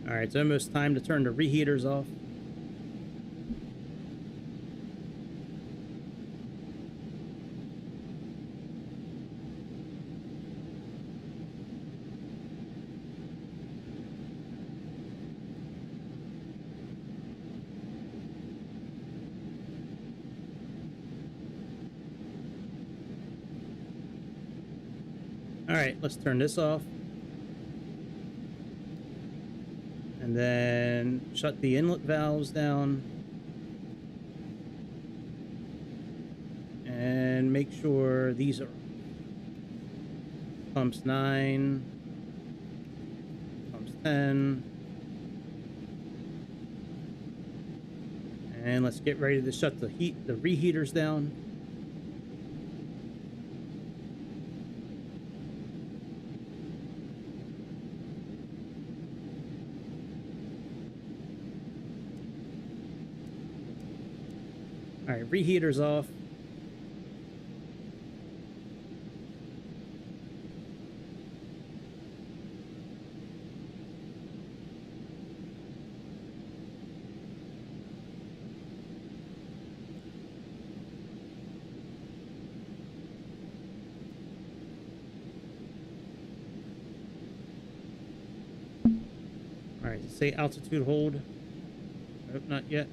All right, it's almost time to turn the reheaters off. All right, let's turn this off. And then shut the inlet valves down. And make sure these are pumps 9, pumps 10. And let's get ready to shut the reheaters down. All right, reheaters off. All right, say altitude hold. Nope, not yet.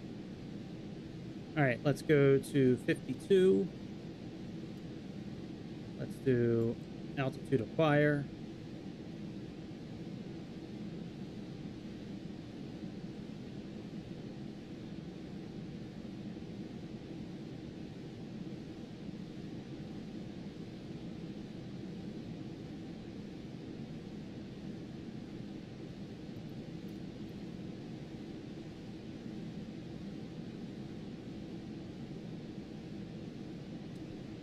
All right, let's go to 52. Let's do altitude acquire.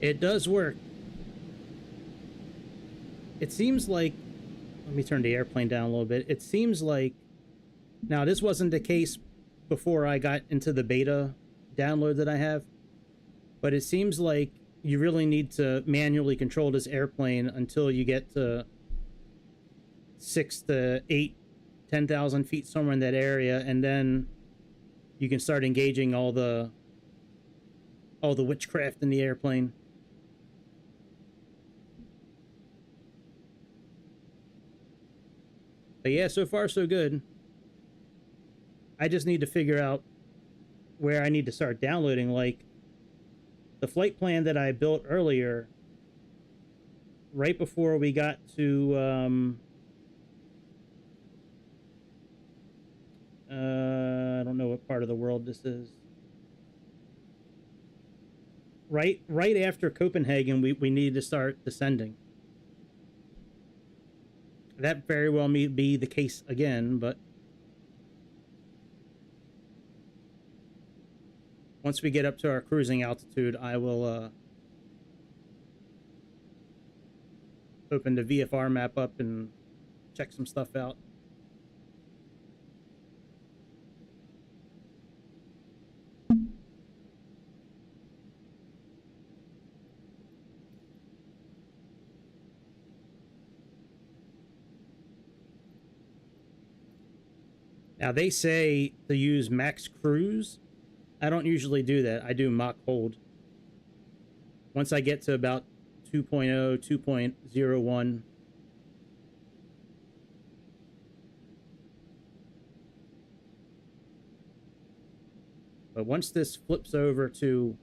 It does work. It seems like, let me turn the airplane down a little bit. It seems like, now this wasn't the case before I got into the beta download that I have, but it seems like you really need to manually control this airplane until you get to 6 to 8, 10,000 feet somewhere in that area, and then you can start engaging all the witchcraft in the airplane. But yeah, so far so good. I just need to figure out where I need to start downloading. Like, the flight plan that I built earlier, right before we got to I don't know what part of the world this is. Right after Copenhagen, we needed to start descending. That very well may be the case again, but once we get up to our cruising altitude, I will open the VFR map up and check some stuff out. Now, they say to use max cruise. I don't usually do that. I do Mach hold. Once I get to about 2.0, 2.01. But once this flips over to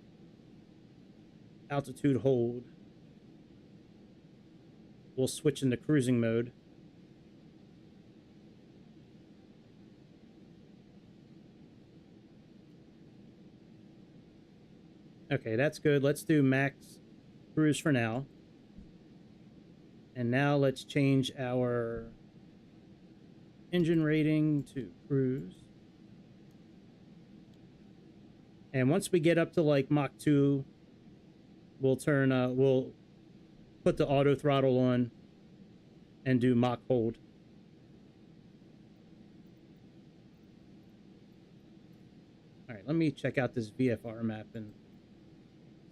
altitude hold, we'll switch into cruising mode. Okay, that's good. Let's do max cruise for now. And now let's change our engine rating to cruise. And once we get up to like Mach 2, we'll put the auto throttle on and do Mach hold. All right, let me check out this VFR map and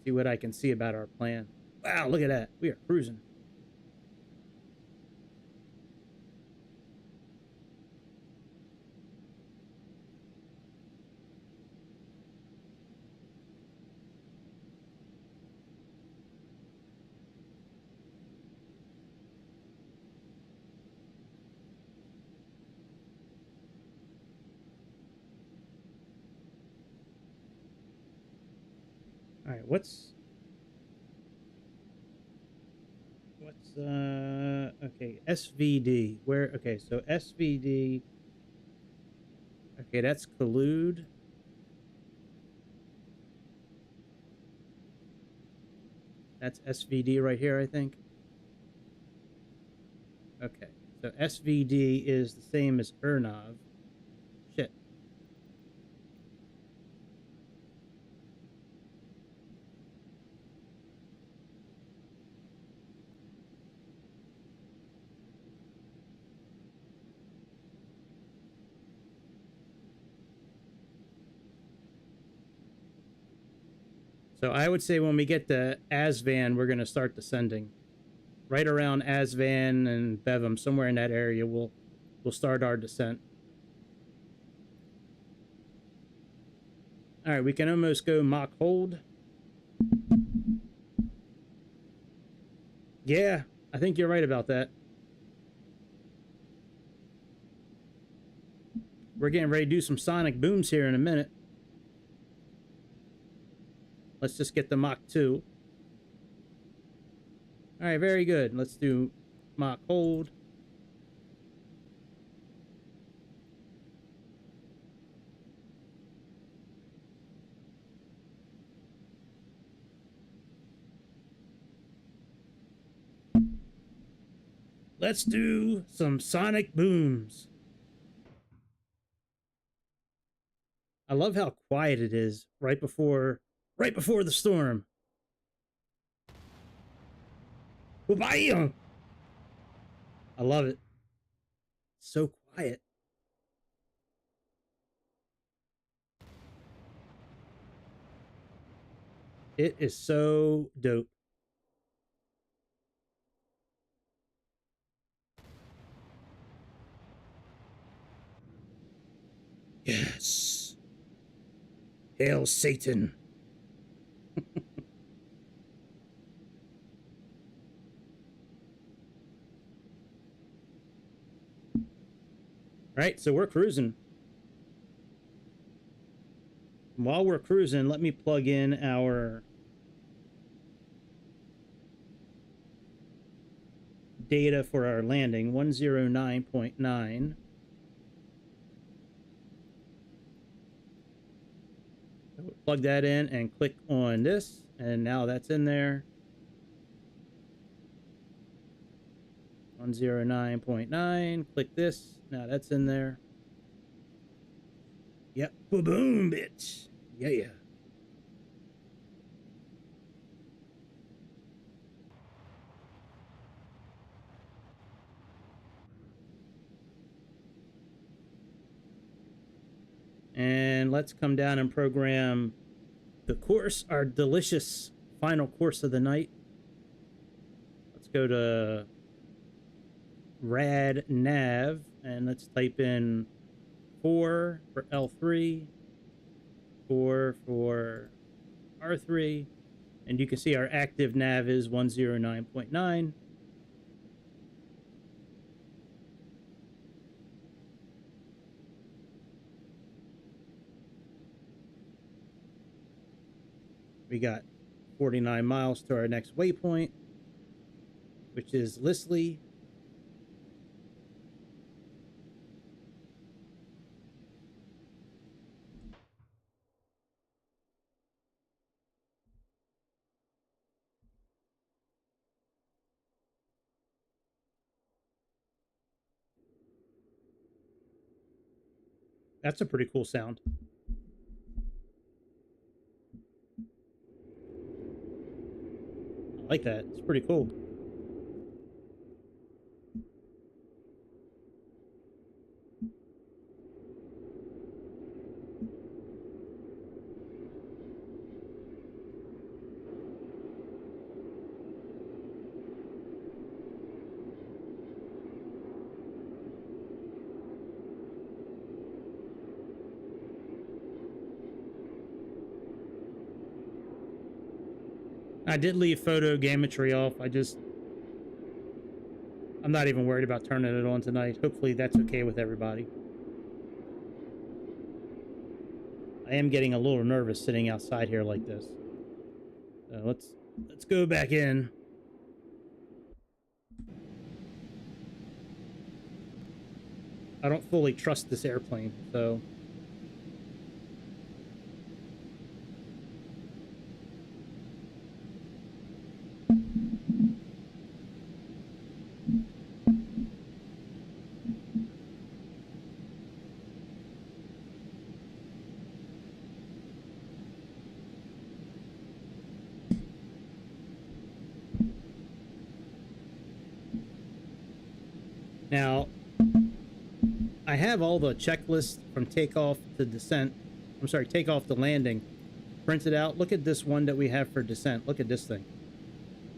see what I can see about our plan. Wow, look at that. We are cruising. All right, what's okay, SVD. Where okay, so SVD. Okay, that's collude. That's SVD right here, I think. Okay, so SVD is the same as Ernav. Shit. So I would say when we get to Asvan, we're going to start descending. Right around Asvan and Bevum, somewhere in that area, we'll start our descent. All right, we can almost go Mach hold. Yeah, I think you're right about that. We're getting ready to do some sonic booms here in a minute. Let's just get the Mach 2. All right, very good. Let's do Mach hold. Let's do some sonic booms. I love how quiet it is right before the storm. Bam! I love it. So quiet. It is so dope. Yes. Hail Satan. Right, so we're cruising. While we're cruising, let me plug in our data for our landing, 109.9. Plug that in and click on this, and now that's in there. 109.9. Click this. Now that's in there. Yep. Boom, bitch. Yeah. And let's come down and program the course, our delicious final course of the night. Let's go to rad nav and let's type in 4 for L3, 4 for R3, and you can see our active nav is 109.9. We got 49 miles to our next waypoint, which is Lisley. That's a pretty cool sound. I like that. It's pretty cool. I did leave photogrammetry off. I'm not even worried about turning it on tonight. Hopefully that's okay with everybody. I am getting a little nervous sitting outside here like this. So let's go back in. I don't fully trust this airplane, so now I have all the checklists from takeoff to descent. I'm sorry, takeoff to landing printed out. Look at this one that we have for descent. Look at this thing.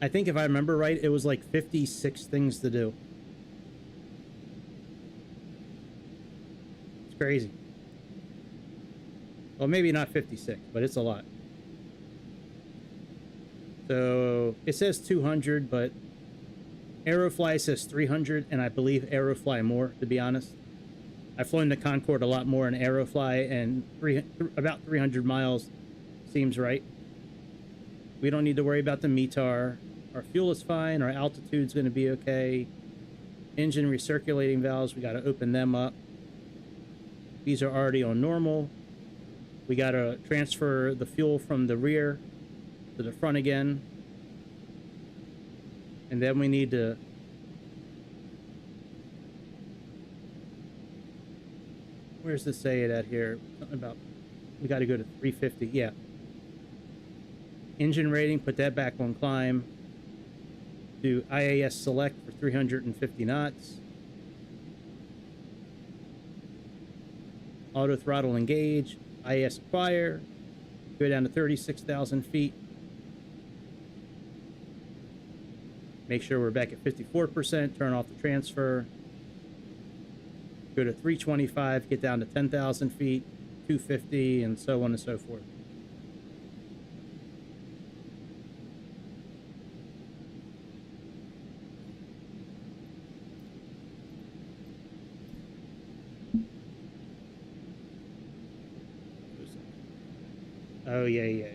I think if I remember right, it was like 56 things to do. It's crazy. Well, maybe not 56, but it's a lot. So it says 200, but Aerofly says 300, and I believe Aerofly more, to be honest. I've flown the Concorde a lot more in Aerofly, and about 300 miles seems right. We don't need to worry about the METAR. Our fuel is fine. Our altitude's going to be okay. Engine recirculating valves, we got to open them up. These are already on normal. We got to transfer the fuel from the rear to the front again. And then we need to where's this say it at here? Something about we got to go to 350. Yeah. Engine rating, put that back on climb. Do IAS select for 350 knots. Auto throttle engage. IAS acquire. Go down to 36,000 feet. Make sure we're back at 54%. Turn off the transfer. Go to 325. Get down to 10,000 feet. 250, and so on and so forth. Oh, yeah.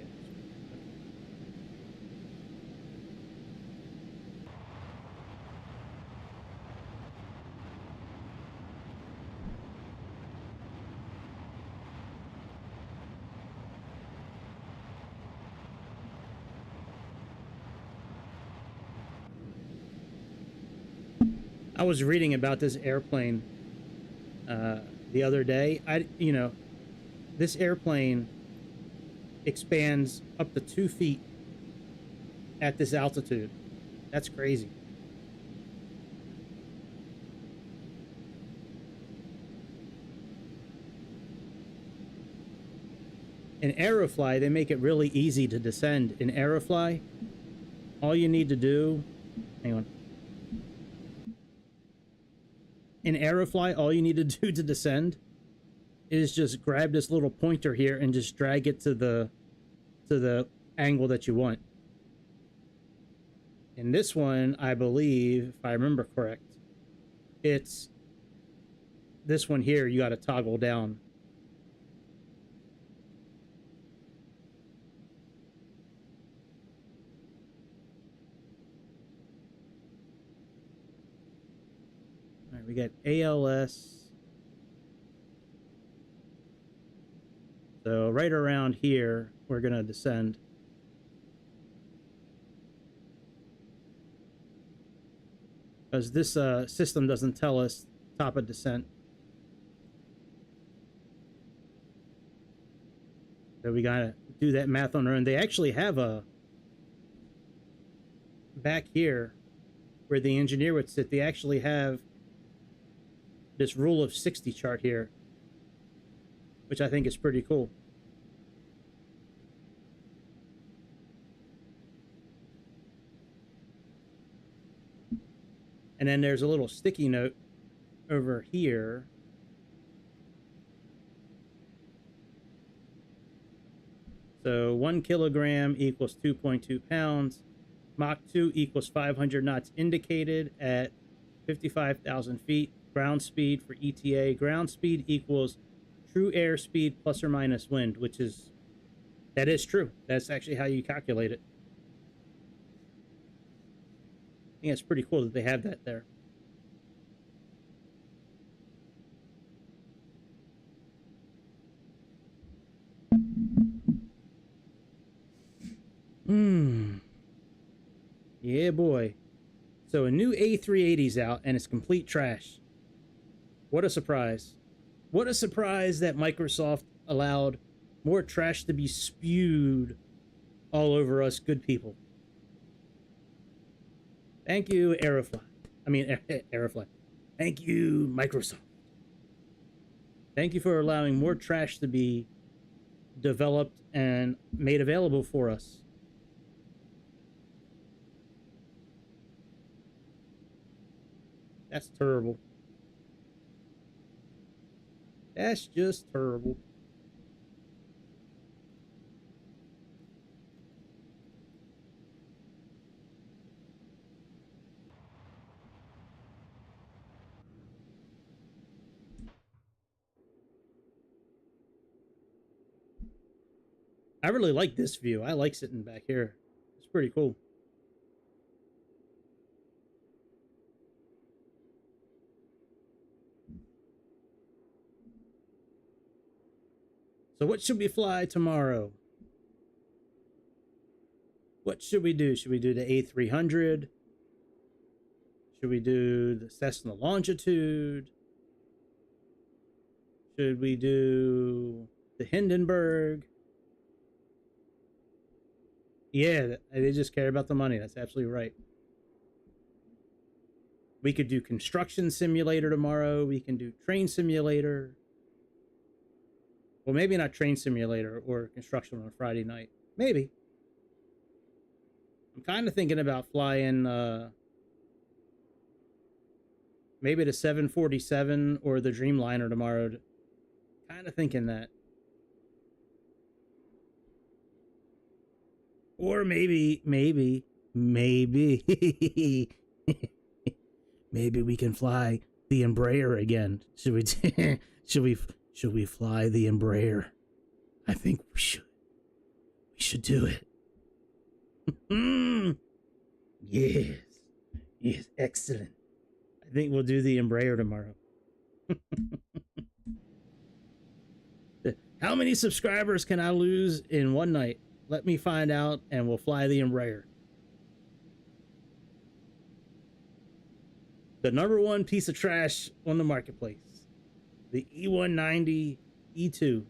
I was reading about this airplane the other day. This airplane expands up to 2 feet at this altitude. That's crazy. In Aerofly, they make it really easy to descend. In Aerofly, all you need to do... Hang on. In Aerofly, all you need to do to descend is just grab this little pointer here and just drag it to the angle that you want. In this one, I believe, if I remember correct, it's this one here you got to toggle down. All right, we got ALS. So right around here, we're going to descend. Because this system doesn't tell us top of descent. So we got to do that math on our own. They actually have a... Back here, where the engineer would sit, they actually have this rule of 60 chart here, which I think is pretty cool. And then there's a little sticky note over here. So 1 kilogram equals 2.2 pounds. Mach 2 equals 500 knots indicated at 55,000 feet. Ground speed for ETA. Ground speed equals true air speed plus or minus wind, which is... That is true. That's actually how you calculate it. I think it's pretty cool that they have that there. Yeah, boy. So a new A380's out, and it's complete trash. What a surprise. What a surprise that Microsoft allowed more trash to be spewed all over us good people. Thank you, Aerofly. I mean, Aerofly. Thank you, Microsoft. Thank you for allowing more trash to be developed and made available for us. That's terrible. That's just terrible. I really like this view. I like sitting back here. It's pretty cool. So what should we fly tomorrow? What should we do? Should we do the A300? Should we do the Cessna Longitude? Should we do the Hindenburg? Yeah, they just care about the money. That's absolutely right. We could do construction simulator tomorrow. We can do train simulator. Well, maybe not train simulator or construction on a Friday night. Maybe. I'm kind of thinking about flying maybe the 747 or the Dreamliner tomorrow. Kind of thinking that. Or maybe maybe we can fly the Embraer again. Should we fly the Embraer? I think we should. We should do it. Yes. Yes, excellent. I think we'll do the Embraer tomorrow. How many subscribers can I lose in one night? Let me find out, and we'll fly the Embraer. the #1 piece of trash on the marketplace, the E190 E2.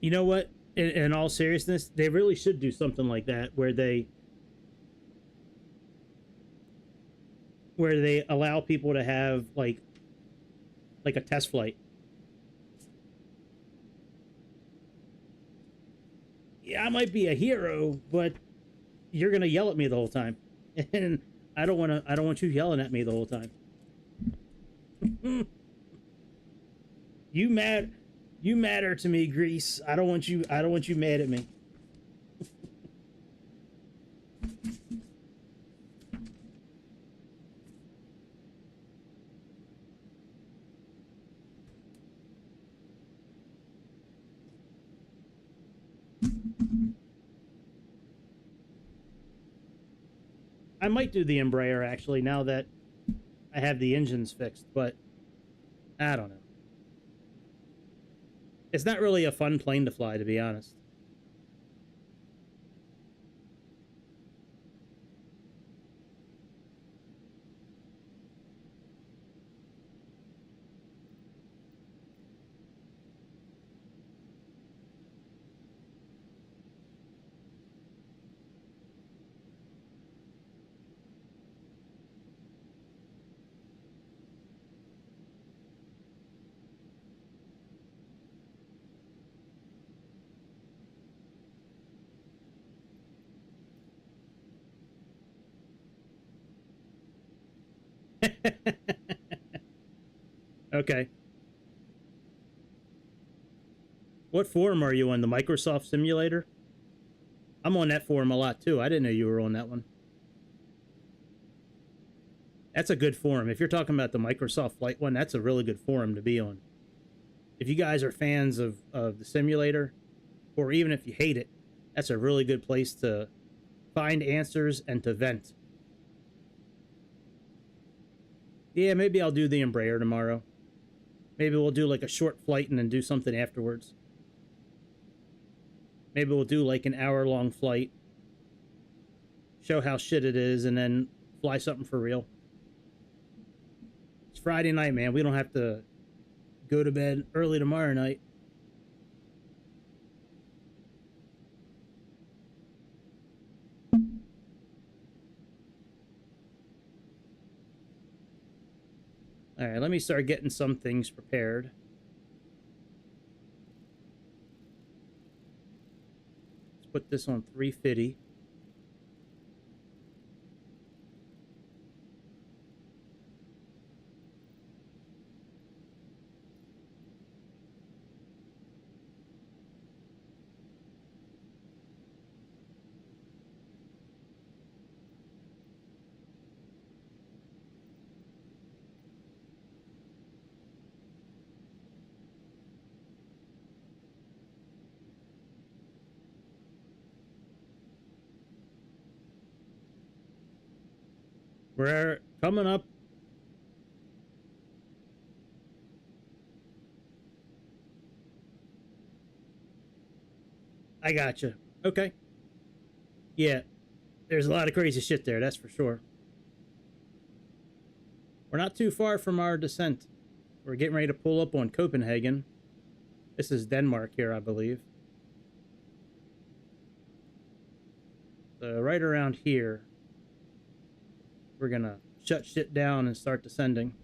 You know what? In all seriousness, they really should do something like that where they allow people to have like a test flight. Yeah, I might be a hero, but you're gonna yell at me the whole time, and I don't want you yelling at me the whole time. You mad? You matter to me, Grease. I don't want you mad at me. I might do the Embraer actually now that I have the engines fixed, but I don't know. It's not really a fun plane to fly, to be honest. Okay. What forum are you on? The Microsoft Simulator? I'm on that forum a lot too. I didn't know you were on that one. That's a good forum. If you're talking about the Microsoft Flight one, that's a really good forum to be on. If you guys are fans of the simulator, or even if you hate it, that's a really good place to find answers and to vent. Yeah, maybe I'll do the Embraer tomorrow. Maybe we'll do like a short flight and then do something afterwards. Maybe we'll do like an hour-long flight, show how shit it is, and then fly something for real. It's Friday night, man. We don't have to go to bed early tomorrow night. All right, let me start getting some things prepared. Let's put this on 350. We're coming up. I gotcha. Okay. Yeah, there's a lot of crazy shit there, that's for sure. We're not too far from our descent. We're getting ready to pull up on Copenhagen. This is Denmark here, I believe. So right around here, we're gonna shut shit down and start descending.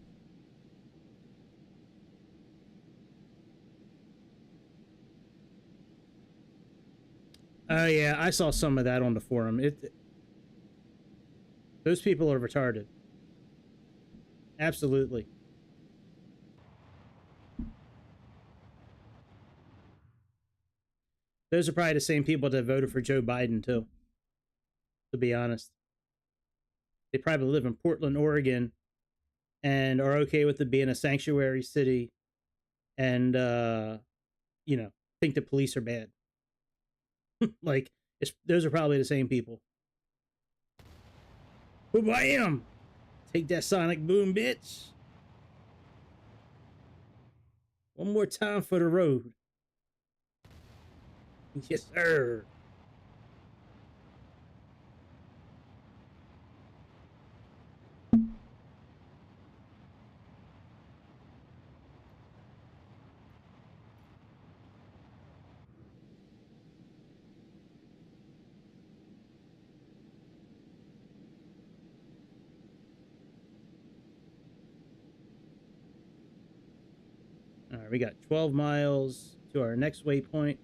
Oh yeah, I saw some of that on the forum. Those people are retarded. Absolutely. Those are probably the same people that voted for Joe Biden too, to be honest. They probably live in Portland, Oregon, and are okay with it being a sanctuary city, and you know, think the police are bad. Like, those are probably the same people. Bam! Take that sonic boom, bitch. One more time for the road. Yes, sir. All right, we got 12 miles to our next waypoint.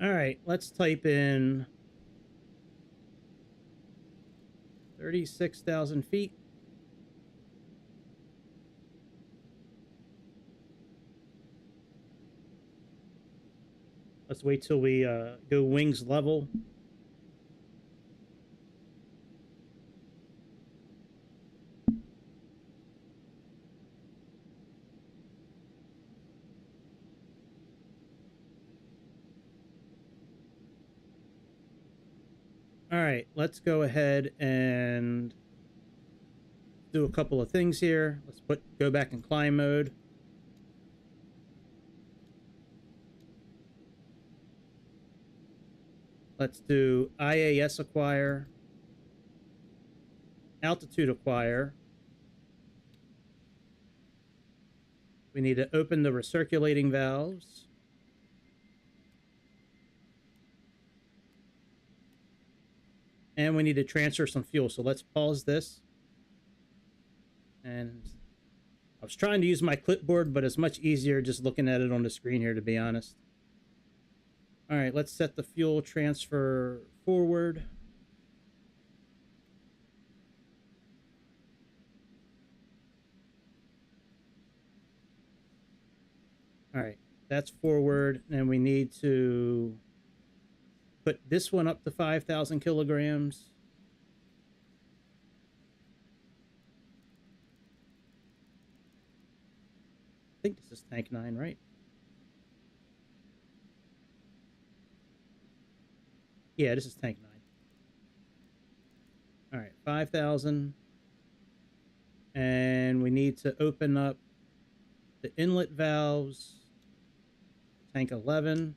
All right, let's type in 36,000 feet. Let's wait till we go wings level. All right, let's go ahead and do a couple of things here. Let's go back in climb mode. Let's do IAS acquire, altitude acquire. We need to open the recirculating valves. And we need to transfer some fuel. So let's pause this. And I was trying to use my clipboard, but it's much easier just looking at it on the screen here, to be honest. All right, let's set the fuel transfer forward. All right, that's forward. And we need to put this one up to 5,000 kilograms. I think this is tank 9, right? Yeah, this is tank 9. All right, 5,000. And we need to open up the inlet valves. Tank 11.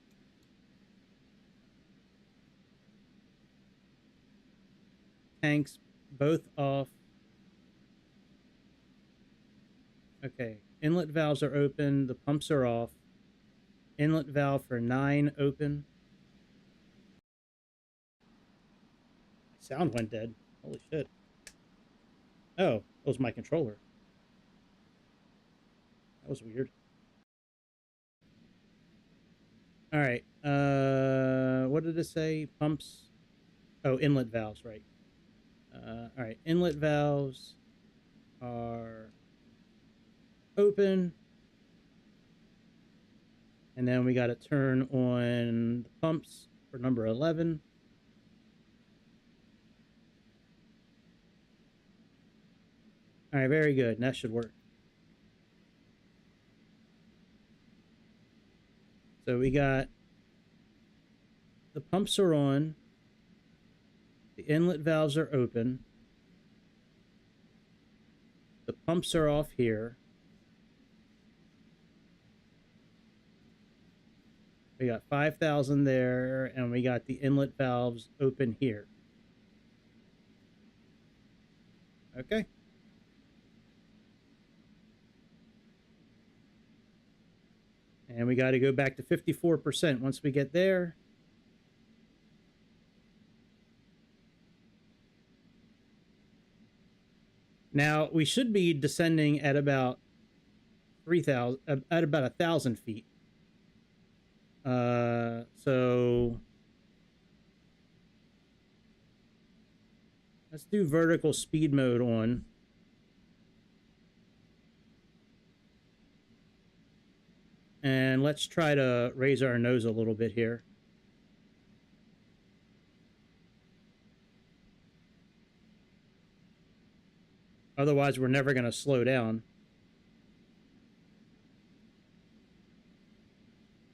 Tanks both off. Okay, inlet valves are open. The pumps are off. Inlet valve for 9 open. My sound went dead. Holy shit. Oh, it was my controller. That was weird. All right. What did it say? Pumps. Oh, inlet valves, right. All right. Inlet valves are open. And then we got to turn on the pumps for number 11. All right, very good. That should work. So we got the pumps are on. The inlet valves are open. The pumps are off here. We got 5,000 there, and we got the inlet valves open here. Okay. And we got to go back to 54% once we get there. Now, we should be descending at about 3,000, at about 1,000 feet. So let's do vertical speed mode on. And let's try to raise our nose a little bit here. Otherwise, we're never going to slow down.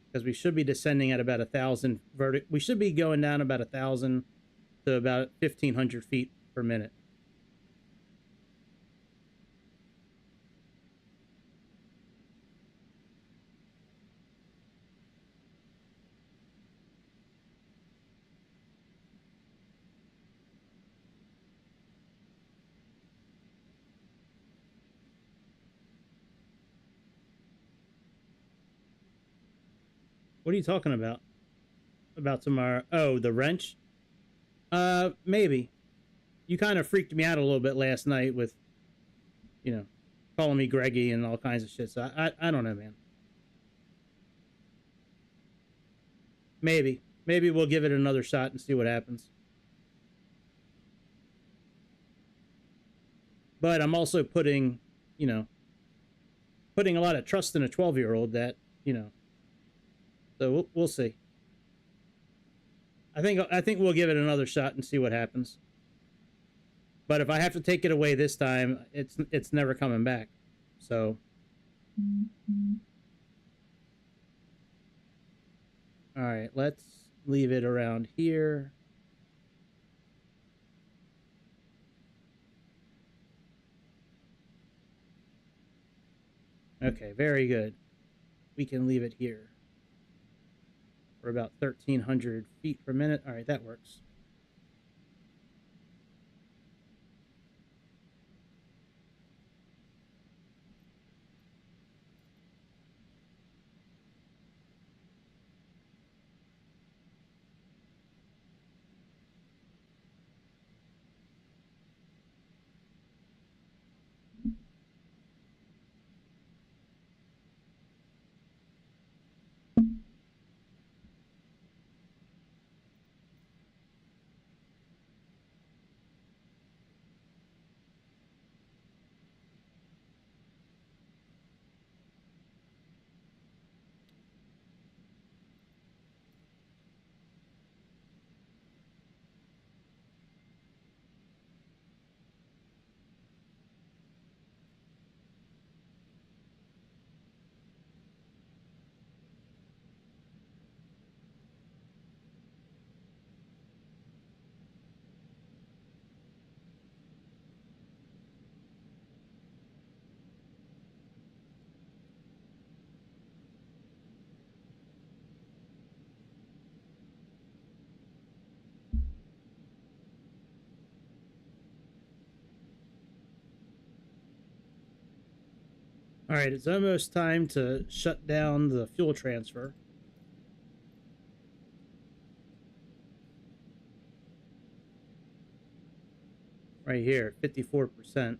Because we should be descending at about 1,000 we should be going down about 1,000 to about 1,500 feet per minute. What are you talking about? About tomorrow? Oh, the wrench? Maybe. You kind of freaked me out a little bit last night with, you know, calling me Greggy and all kinds of shit. So I don't know, man. Maybe. Maybe we'll give it another shot and see what happens. But I'm also putting, you know, putting a lot of trust in a 12-year-old that, you know. So we'll see. I think we'll give it another shot and see what happens. But if I have to take it away this time, it's never coming back. So all right, let's leave it around here. Okay, very good. We can leave it here. We're about 1,300 feet per minute. All right, that works. All right, it's almost time to shut down the fuel transfer. Right here, 54%.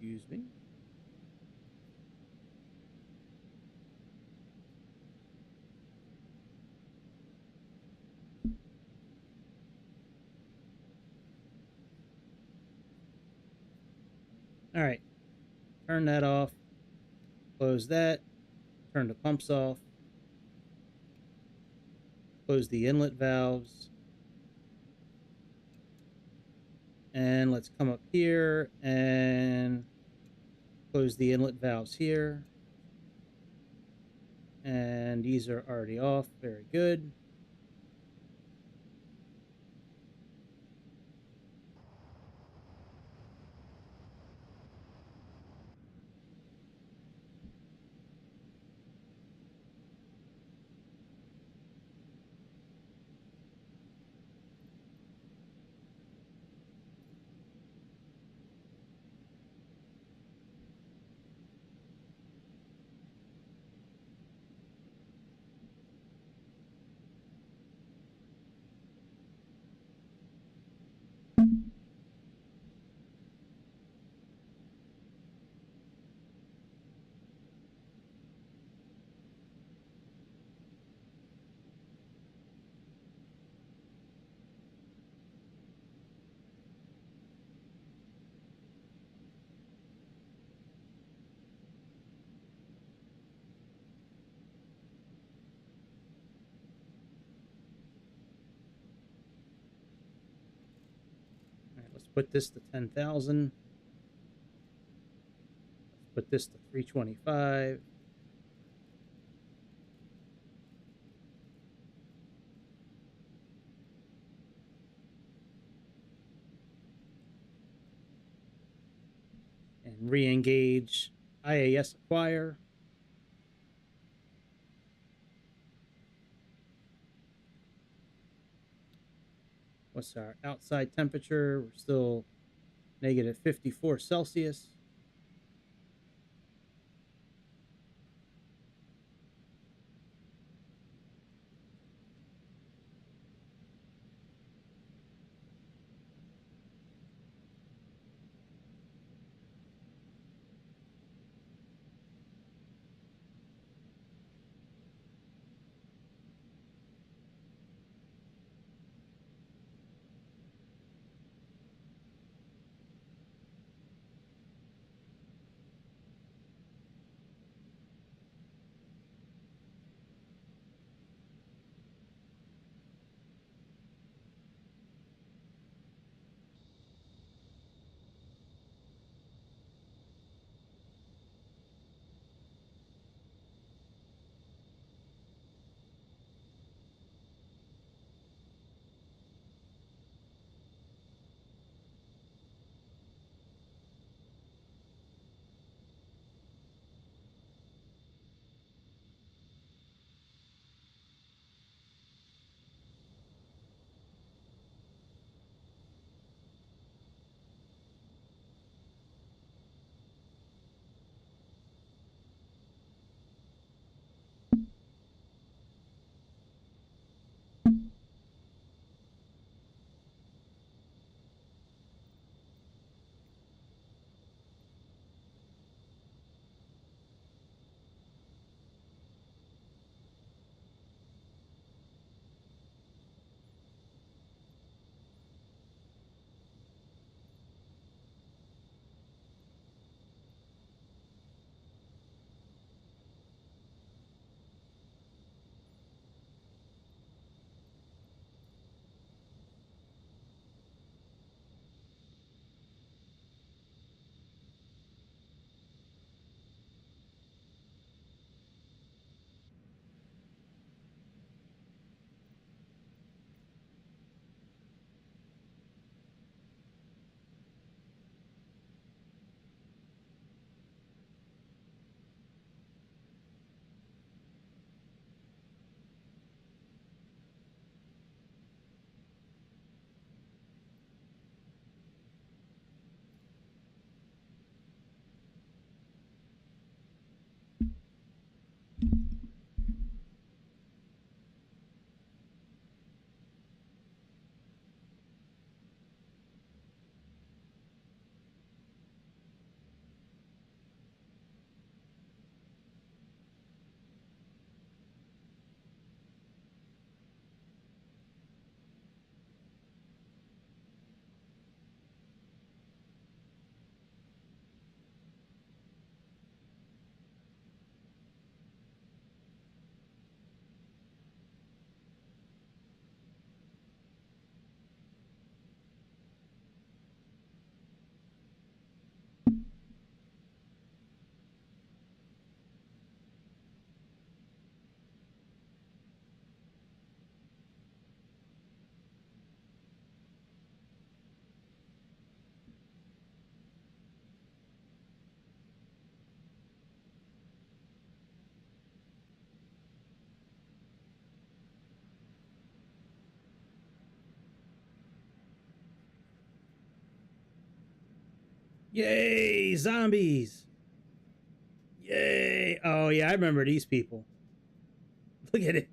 Excuse me. All right, turn that off, close that, turn the pumps off, close the inlet valves, and let's come up here and close the inlet valves here. And these are already off, very good. All right, let's put this to 10,000. Let's put this to 325. And re-engage IAS acquire. What's our outside temperature? We're still negative 54 Celsius. Yay, zombies! Yay! Oh yeah, I remember these people. Look at it.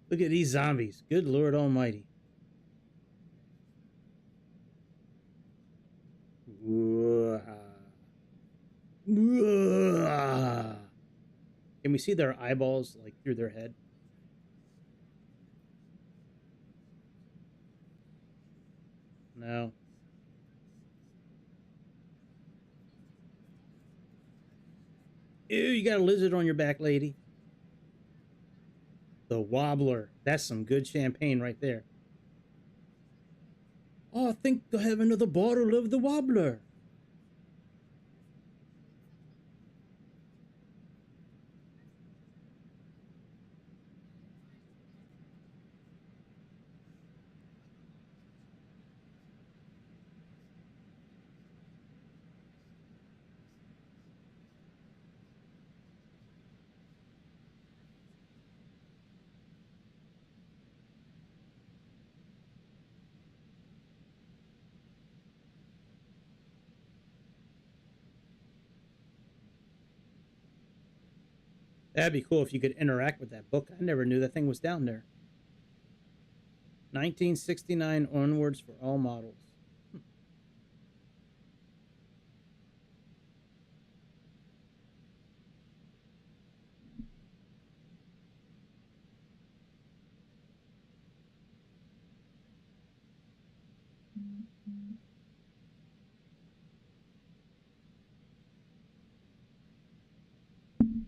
Look at these zombies. Good Lord Almighty. Can we see their eyeballs like through their head? No. Ew, you got a lizard on your back, lady. The wobbler. That's some good champagne right there. Oh, I think I have another bottle of the wobbler. That'd be cool if you could interact with that book. I never knew that thing was down there. 1969 onwards for all models.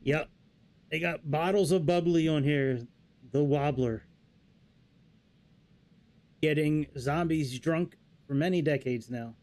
Yep. They got bottles of bubbly on here. The wobbler. Getting zombies drunk for many decades now.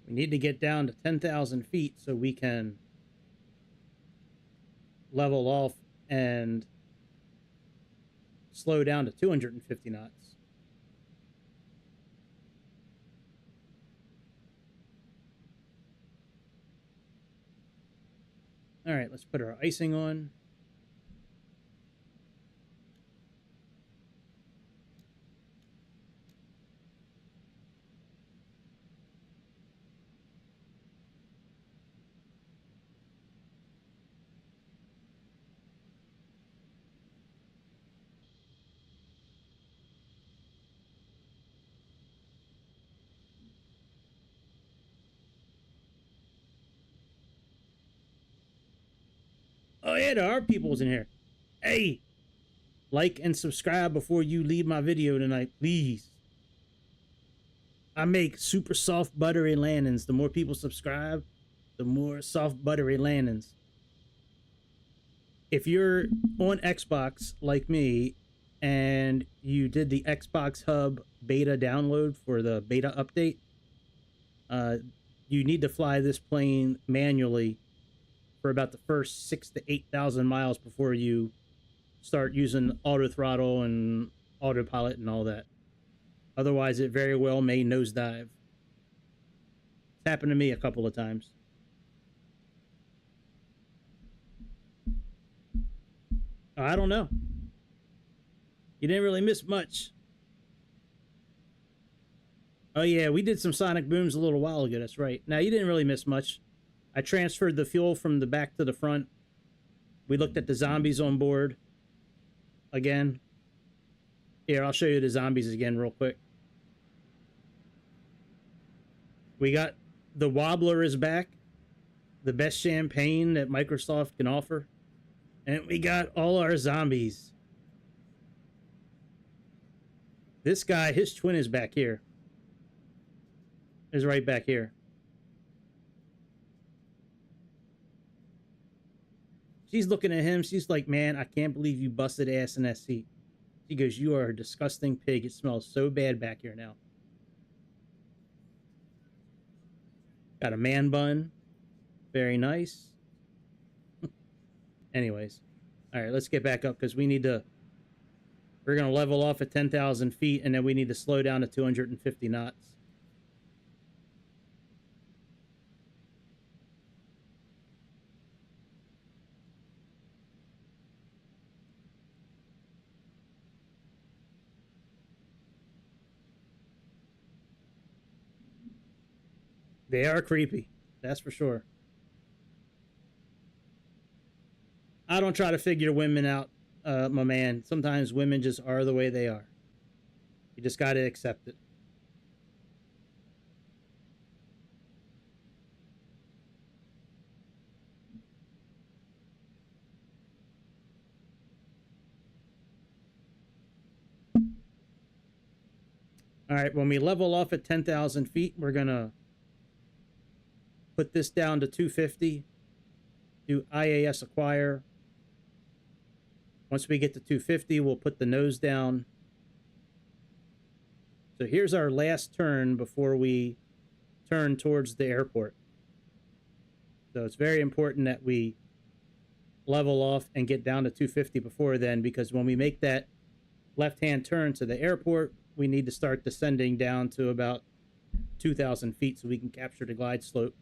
We need to get down to 10,000 feet so we can level off and slow down to 250 knots. All right, let's put our icing on. Oh yeah, there are peoples in here. Hey, like and subscribe before you leave my video tonight, please. I make super soft buttery lanterns. The more people subscribe, the more soft buttery lanterns. If you're on Xbox like me and you did the Xbox Hub beta download for the beta update, you need to fly this plane manually for about the first 6,000 to 8,000 miles before you start using auto throttle and autopilot and all that. Otherwise, it very well may nosedive. It's happened to me a couple of times. I don't know. You didn't really miss much. Oh yeah, we did some sonic booms a little while ago. That's right. Now, you didn't really miss much. I transferred the fuel from the back to the front. We looked at the zombies on board. Again. Here, I'll show you the zombies again real quick. We got the wobbler is back. The best champagne that Microsoft can offer. And we got all our zombies. This guy, his twin is back here. is right back here. She's looking at him. She's like, man, I can't believe you busted ass in that seat. She goes, you are a disgusting pig. It smells so bad back here now. Got a man bun. Very nice. Anyways. All right, let's get back up because we need to... We're going to level off at 10,000 feet, and then we need to slow down to 250 knots. They are creepy. That's for sure. I don't try to figure women out, my man. Sometimes women just are the way they are. You just got to accept it. All right, when we level off at 10,000 feet, we're going to put this down to 250. Do IAS acquire. Once we get to 250, we'll put the nose down. So here's our last turn before we turn towards the airport. So it's very important that we level off and get down to 250 before then, because when we make that left-hand turn to the airport, we need to start descending down to about 2,000 feet so we can capture the glide slope.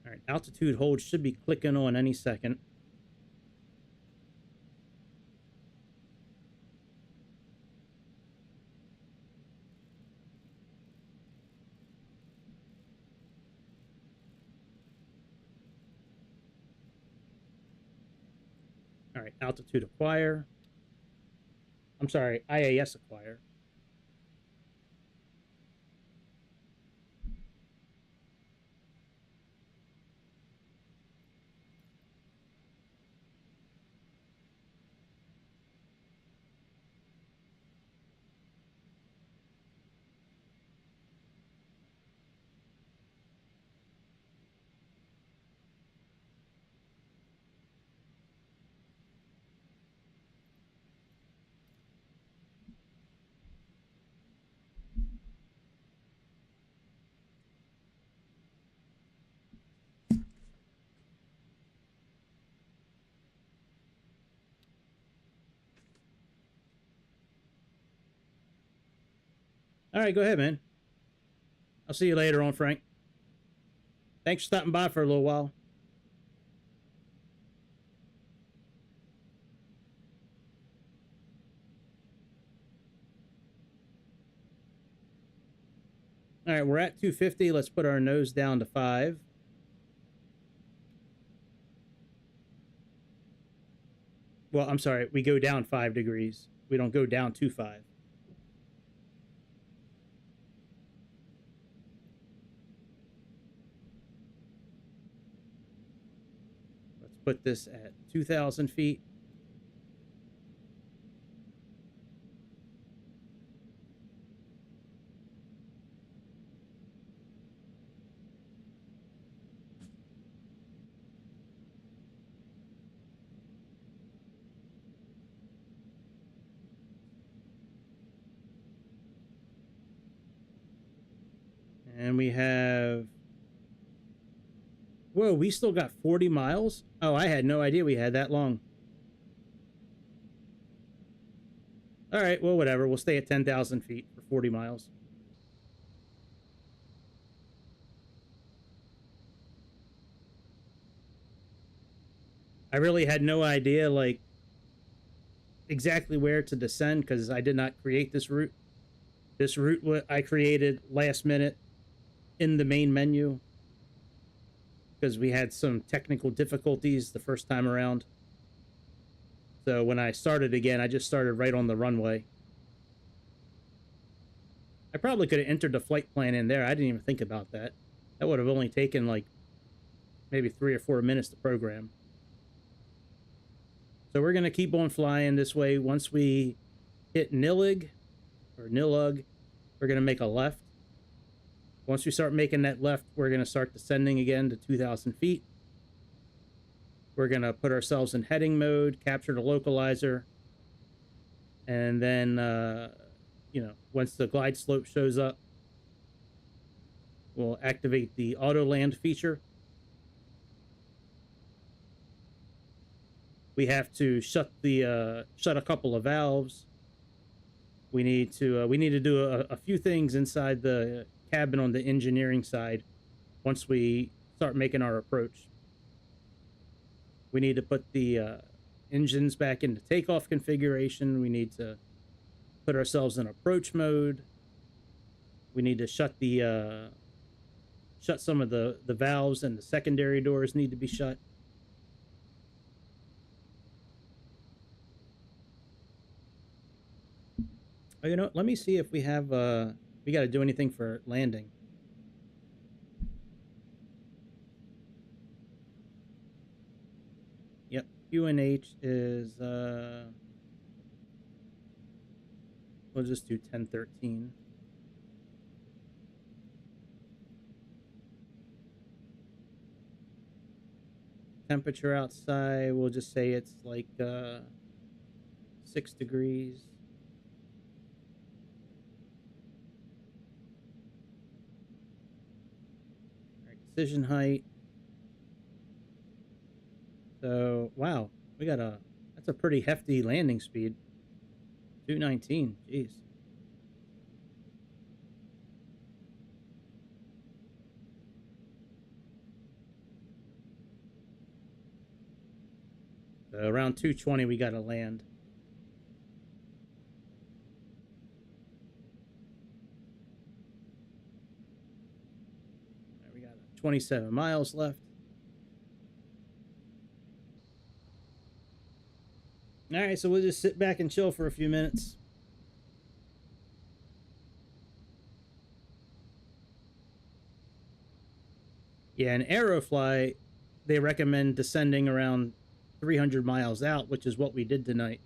All right, altitude hold should be clicking on any second. All right, altitude acquire. I'm sorry, IAS acquire. All right, go ahead, man. I'll see you later on, Frank. Thanks for stopping by for a little while. All right, we're at 250. Let's put our nose down to 5. Well, I'm sorry. We go down 5 degrees. We don't go down to 5. Let's put this at 2,000 feet. And we have... Whoa, we still got 40 miles? Oh, I had no idea we had that long. All right, well, whatever. We'll stay at 10,000 feet for 40 miles. I really had no idea, like, exactly where to descend because I did not create this route. This route I created last minute in the main menu because we had some technical difficulties the first time around. So when I started again, I just started right on the runway. I probably could have entered the flight plan in there. I didn't even think about that. That would have only taken like maybe 3 or 4 minutes to program. So we're going to keep on flying this way. Once we hit Nilug, we're going to make a left. Once we start making that left, we're going to start descending again to 2,000 feet. We're going to put ourselves in heading mode, capture the localizer, and then, once the glide slope shows up, we'll activate the auto land feature. We have to shut a couple of valves. We need to do a few things inside the cabin on the engineering side. Once we start making our approach, we need to put the engines back into takeoff configuration. We need to put ourselves in approach mode. We need to shut some of the valves, and the secondary doors need to be shut. Oh, let me see if we have we got to do anything for landing. Yep, QNH is we'll just do 1013. Temperature outside, we'll just say it's like 6 degrees. All right, decision height. So, wow, that's a pretty hefty landing speed. 219, jeez. So around 220, we got to land. Right, we got 27 miles left. All right, so we'll just sit back and chill for a few minutes. Yeah, in Aerofly, they recommend descending around 300 miles out, which is what we did tonight.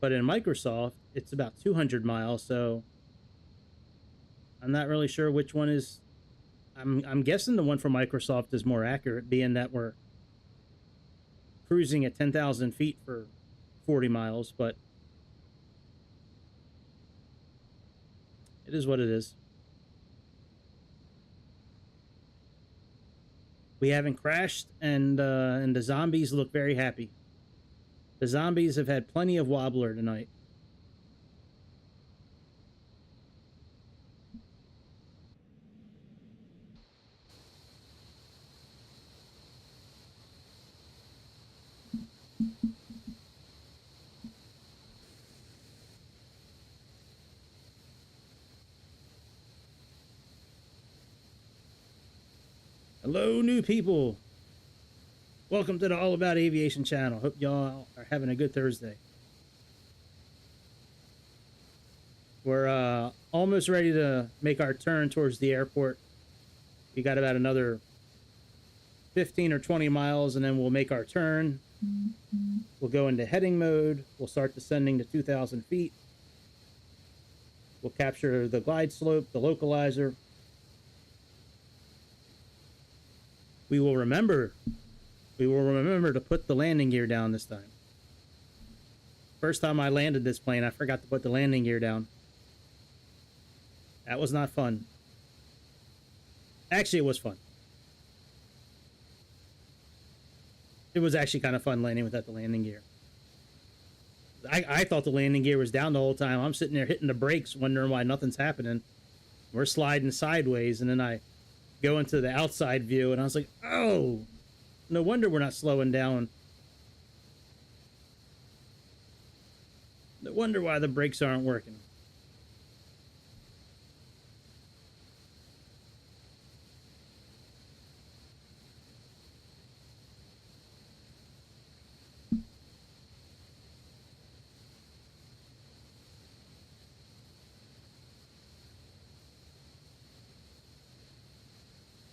But in Microsoft, it's about 200 miles, so I'm not really sure which one is. I'm guessing the one from Microsoft is more accurate, being that we're cruising at 10,000 feet for 40 miles, but it is what it is. We haven't crashed, and the zombies look very happy. The zombies have had plenty of wobbler tonight. Hello, new people. Welcome to the All About Aviation channel. Hope y'all are having a good Thursday. We're almost ready to make our turn towards the airport. We got about another 15 or 20 miles, and then we'll make our turn. We'll go into heading mode. We'll start descending to 2,000 feet. We'll capture the glide slope, the localizer. We will remember to put the landing gear down this time. First time I landed this plane, I forgot to put the landing gear down. That was not fun. Actually, it was fun. It was actually kind of fun landing without the landing gear. I thought the landing gear was down the whole time. I'm sitting there hitting the brakes, wondering why nothing's happening. We're sliding sideways, and then I go into the outside view, and I was like, oh, no wonder we're not slowing down. No wonder why the brakes aren't working.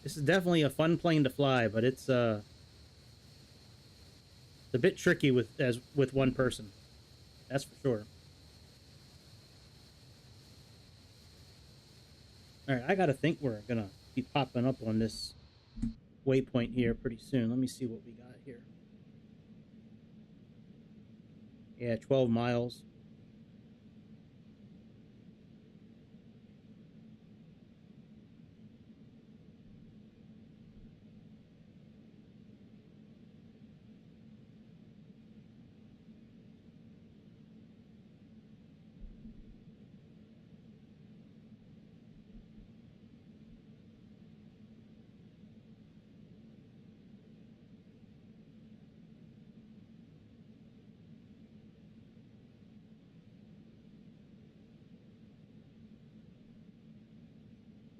This is definitely a fun plane to fly, but it's a bit tricky with one person. That's for sure. All right, I gotta think we're gonna be popping up on this waypoint here pretty soon. Let me see what we got here. Yeah, 12 miles.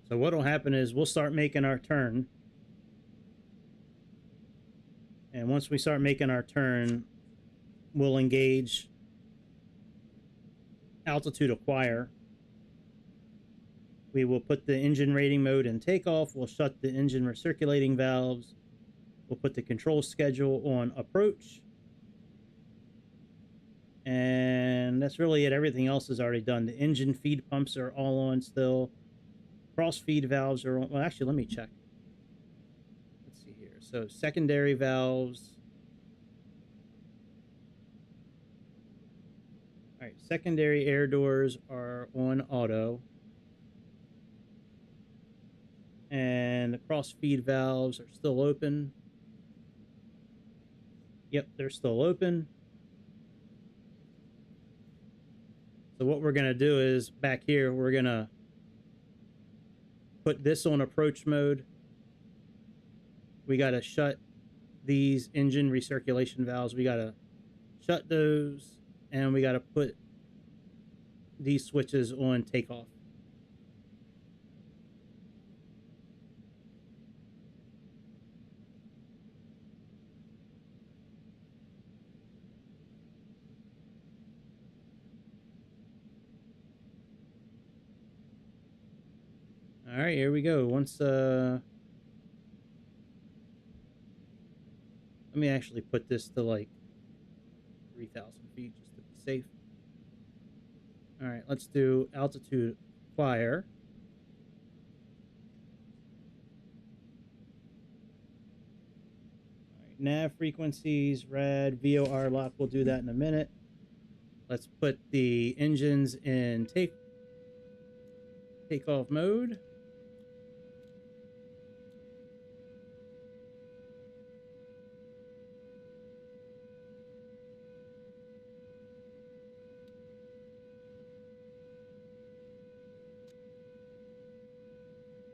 So what'll happen is we'll start making our turn. And once we start making our turn, we'll engage altitude acquire. We will put the engine rating mode in takeoff. We'll shut the engine recirculating valves. We'll put the control schedule on approach. And that's really it. Everything else is already done. The engine feed pumps are all on still. Cross feed valves are on. Well, actually, let me check. Let's see here. So secondary valves. All right, secondary air doors are on auto. And the cross feed valves are still open. Yep, they're still open. So what we're going to do is back here, we're going to put this on approach mode. We got to shut these engine recirculation valves. We got to shut those, and we got to put these switches on takeoff. All right, here we go. Once let me actually put this to like 3,000 feet just to be safe. All right, let's do altitude acquire. All right, nav frequencies, rad, VOR lock. We'll do that in a minute. Let's put the engines in takeoff mode.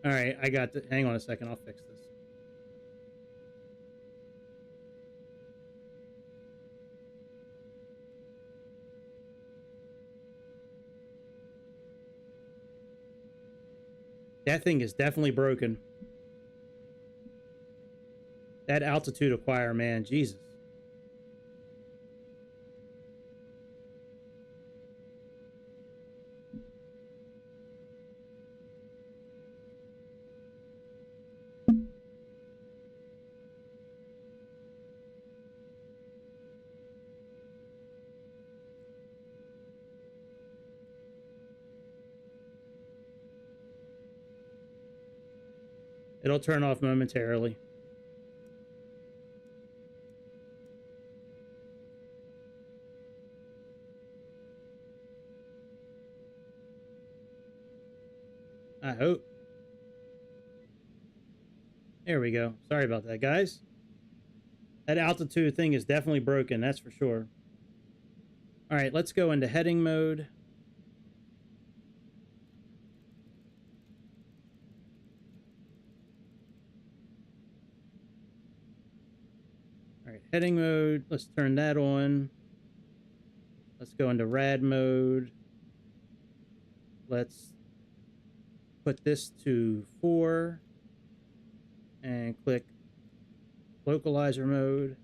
All right, I got the. Hang on a second, I'll fix this. That thing is definitely broken. That altitude acquire, man, Jesus. It'll turn off momentarily. I hope. There we go. Sorry about that, guys. That altitude thing is definitely broken, that's for sure. All right, let's go into heading mode. All right, heading mode. Let's turn that on. Let's go into rad mode. Let's put this to 4 and click localizer mode.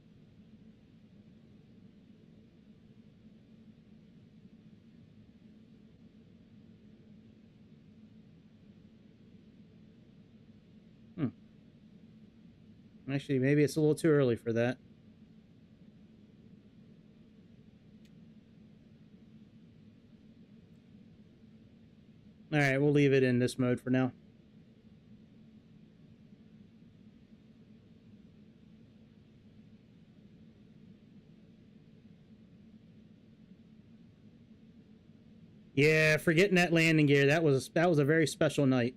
Actually, maybe it's a little too early for that. All right, we'll leave it in this mode for now. Yeah, forgetting that landing gear. That was a very special night.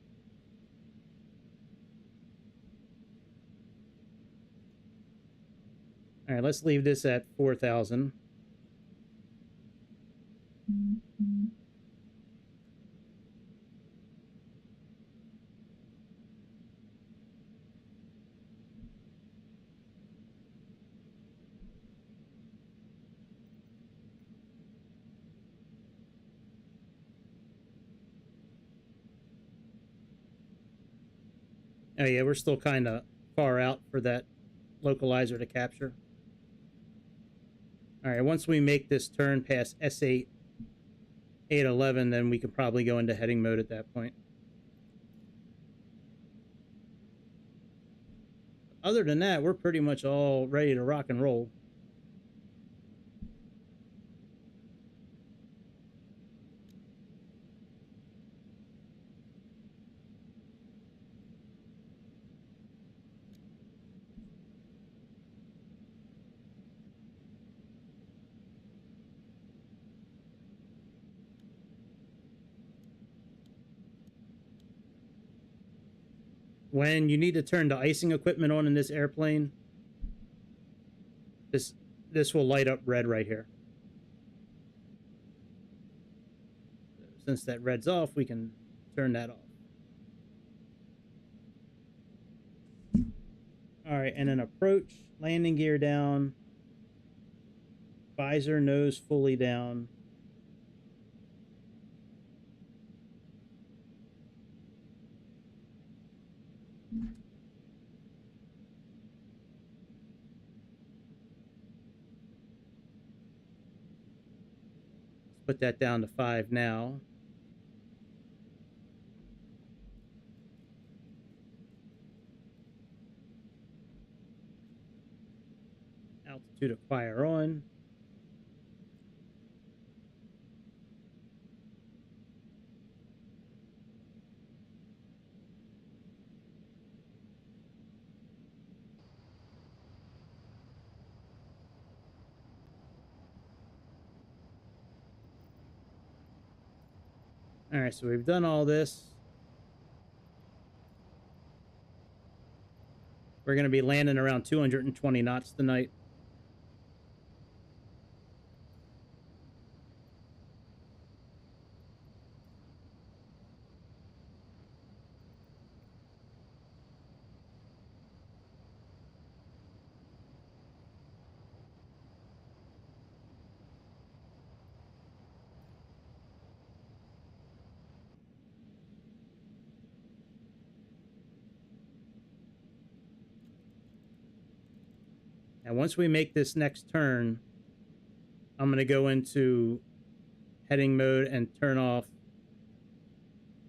All right, let's leave this at 4,000. Oh yeah, we're still kind of far out for that localizer to capture. All right, once we make this turn past S8, 811, then we could probably go into heading mode at that point. Other than that, we're pretty much all ready to rock and roll. When you need to turn the icing equipment on in this airplane, this will light up red right here. Since that red's off, we can turn that off. All right, and then approach, landing gear down, visor nose fully down. Let's put that down to 5 now. Altitude acquire on. All right, so we've done all this. We're going to be landing around 220 knots tonight. And once we make this next turn, I'm going to go into heading mode and turn off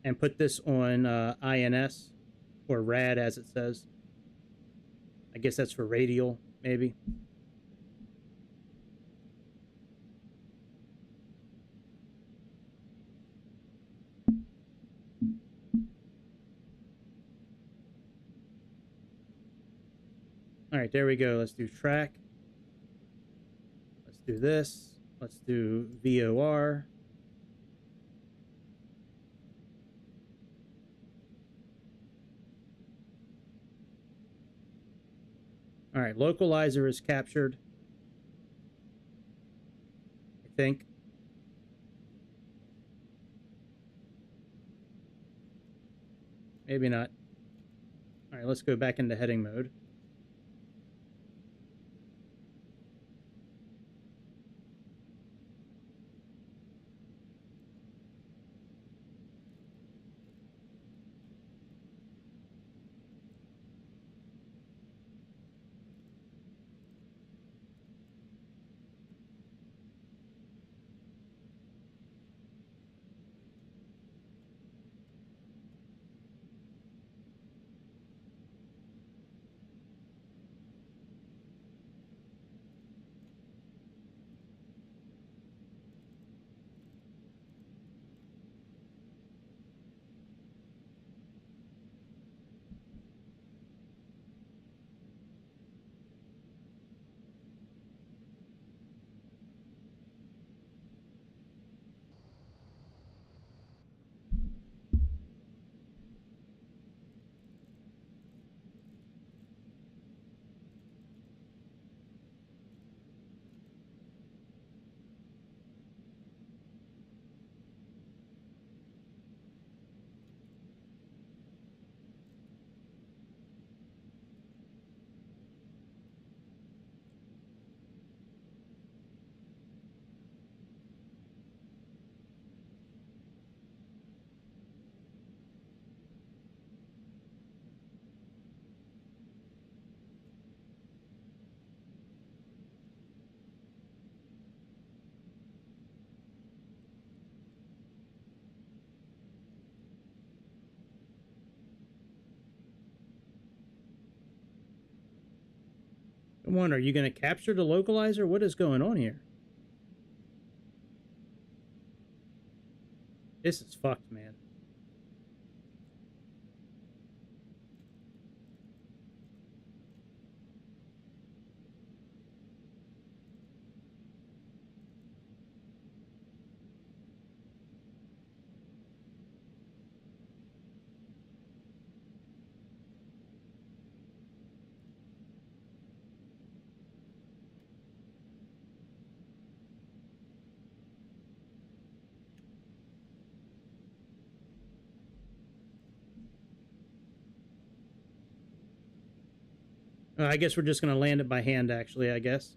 and put this on INS, or RAD as it says. I guess that's for radial, maybe. All right, there we go. Let's do track. Let's do this. Let's do VOR. All right, localizer is captured, I think. Maybe not. All right, let's go back into heading mode. Come on, are you going to capture the localizer? What is going on here? This is fucked, man. I guess we're just going to land it by hand, actually, I guess.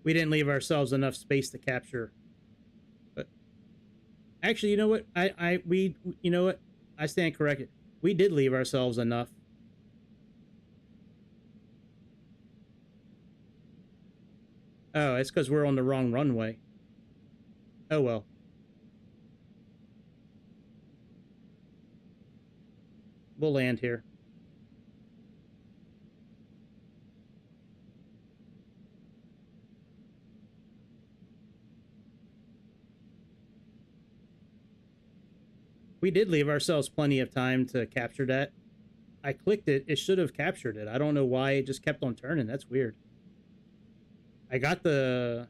We didn't leave ourselves enough space to capture. But actually, you know what? You know what? I stand corrected. We did leave ourselves enough. Oh, it's because we're on the wrong runway. Oh, well. We'll land here. We did leave ourselves plenty of time to capture that. I clicked it. It should have captured it. I don't know why it just kept on turning. That's weird. I got the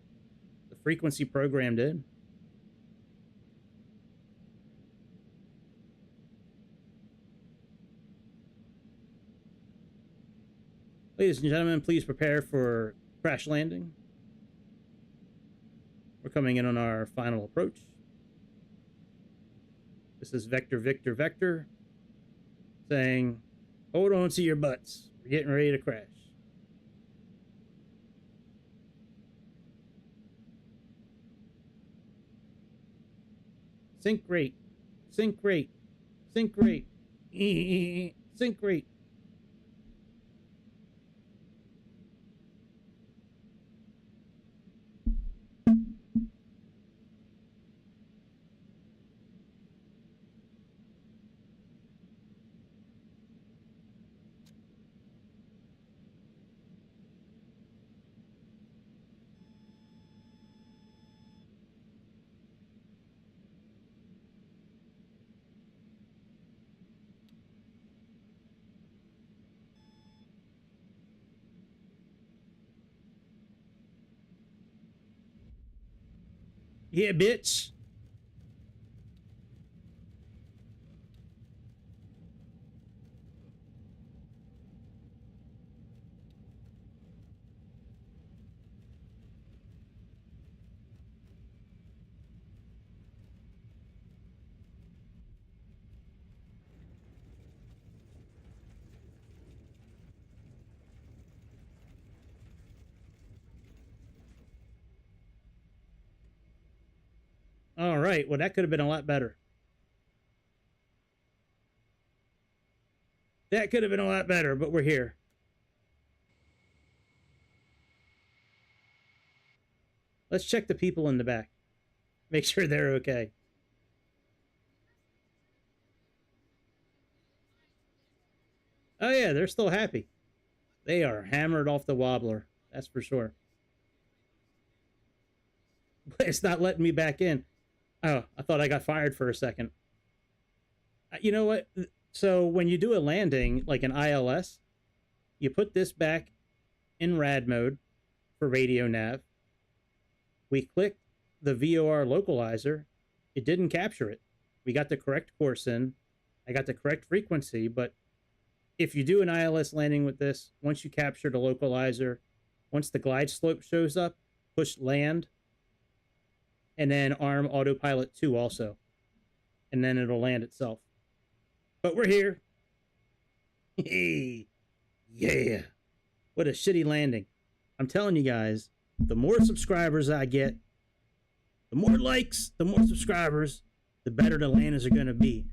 frequency programmed in. Ladies and gentlemen, please prepare for crash landing. We're coming in on our final approach. This is Vector, Victor, Vector saying, hold on to your butts. We're getting ready to crash. Sync rate. Sync rate. Sync rate. Sync rate. Yeah, bitch. All right. Well, that could have been a lot better. That could have been a lot better, but we're here. Let's check the people in the back. Make sure they're okay. Oh, yeah, they're still happy. They are hammered off the wobbler. That's for sure. It's not letting me back in. Oh, I thought I got fired for a second. You know what? So when you do a landing, like an ILS, you put this back in rad mode for radio nav. We clicked the VOR localizer. It didn't capture it. We got the correct course in. I got the correct frequency, but if you do an ILS landing with this, once you capture the localizer, once the glide slope shows up, push land, and then arm autopilot 2 also. And then it'll land itself. But we're here. Hey, yeah. What a shitty landing. I'm telling you guys, the more subscribers I get, the more likes, the more subscribers, the better the landings are going to be.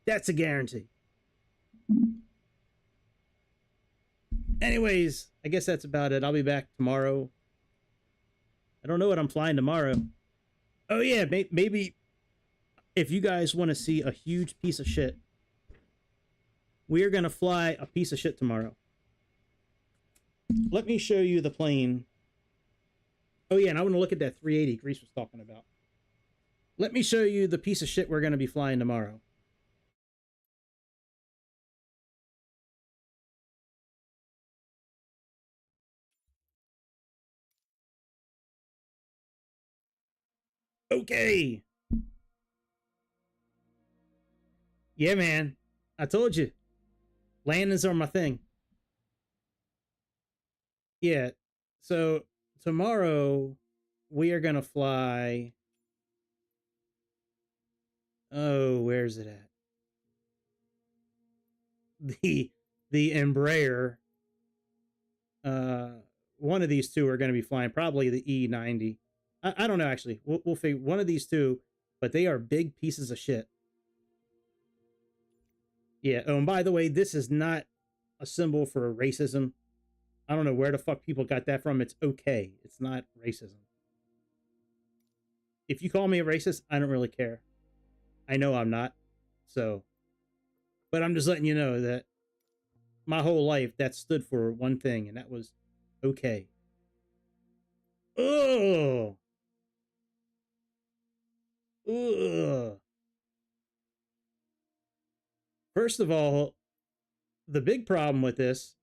That's a guarantee. Anyways, I guess that's about it. I'll be back tomorrow don't know what I'm flying tomorrow. Oh yeah, maybe if you guys want to see a huge piece of shit, we're gonna fly a piece of shit tomorrow. Let me show you the plane. Oh yeah, and I want to look at that 380 Grease was talking about. Let me show you the piece of shit we're gonna be flying tomorrow. Okay. Yeah, man. I told you. Landings are my thing. Yeah. So tomorrow we are gonna fly. Oh, where's it at? The Embraer. One of these two are gonna be flying, probably the E90. I don't know actually. We'll figure one of these two, but they are big pieces of shit. Yeah. Oh, and by the way, this is not a symbol for racism. I don't know where the fuck people got that from. It's okay. It's not racism. If you call me a racist, I don't really care. I know I'm not. So, but I'm just letting you know that my whole life that stood for one thing, and that was okay. Ugh. Ugh. First of all, the big problem with this,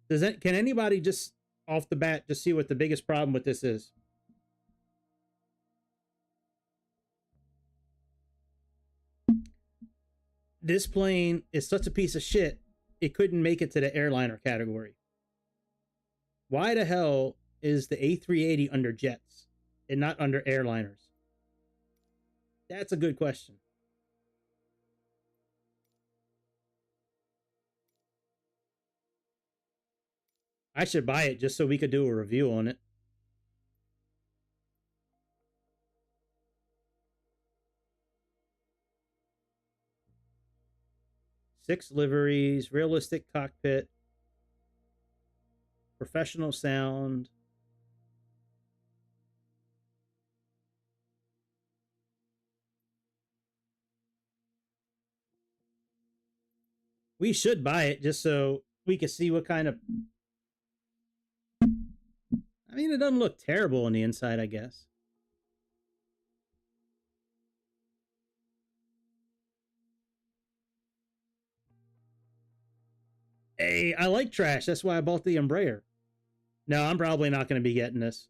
can anybody just off the bat just see what the biggest problem with this is? This plane is such a piece of shit, it couldn't make it to the airliner category. Why the hell is the A380 under jets and not under airliners? That's a good question. I should buy it just so we could do a review on it. Six liveries, realistic cockpit, professional sound. We should buy it just so we can see what kind of... I mean, it doesn't look terrible on the inside, I guess. Hey, I like trash. That's why I bought the Embraer. No, I'm probably not going to be getting this.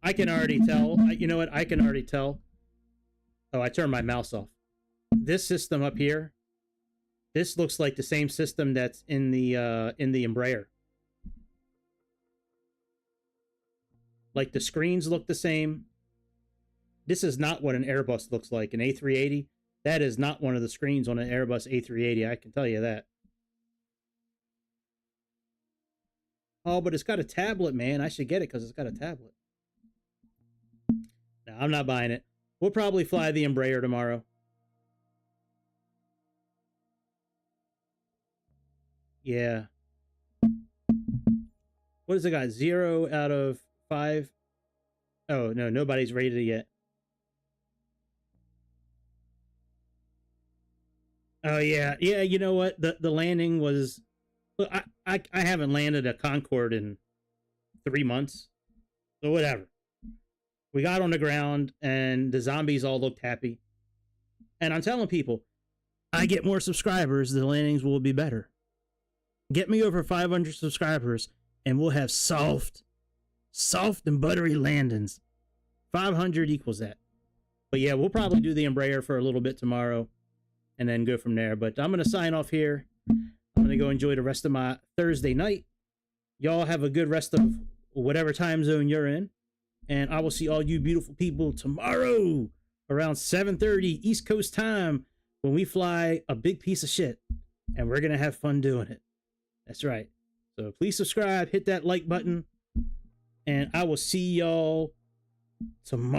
I can already tell. You know what? I can already tell. Oh, I turned my mouse off. This system up here, this looks like the same system that's in the Embraer. Like the screens look the same. This is not what an Airbus looks like. An A380, that is not one of the screens on an Airbus A380. I can tell you that. Oh, but it's got a tablet, man. I should get it because it's got a tablet. No, I'm not buying it. We'll probably fly the Embraer tomorrow. Yeah. What has it got? 0 out of 5? Oh, no, nobody's rated it yet. Oh, yeah. Yeah, you know what? The landing was... Look, I haven't landed a Concorde in 3 months. So whatever. We got on the ground, and the zombies all looked happy. And I'm telling people, I get more subscribers, the landings will be better. Get me over 500 subscribers, and we'll have soft and buttery landings. 500 equals that. But yeah, we'll probably do the Embraer for a little bit tomorrow, and then go from there. But I'm going to sign off here. I'm going to go enjoy the rest of my Thursday night. Y'all have a good rest of whatever time zone you're in. And I will see all you beautiful people tomorrow around 7:30 East Coast time when we fly a big piece of shit. And we're going to have fun doing it. That's right. So please subscribe, hit that like button. And I will see y'all tomorrow.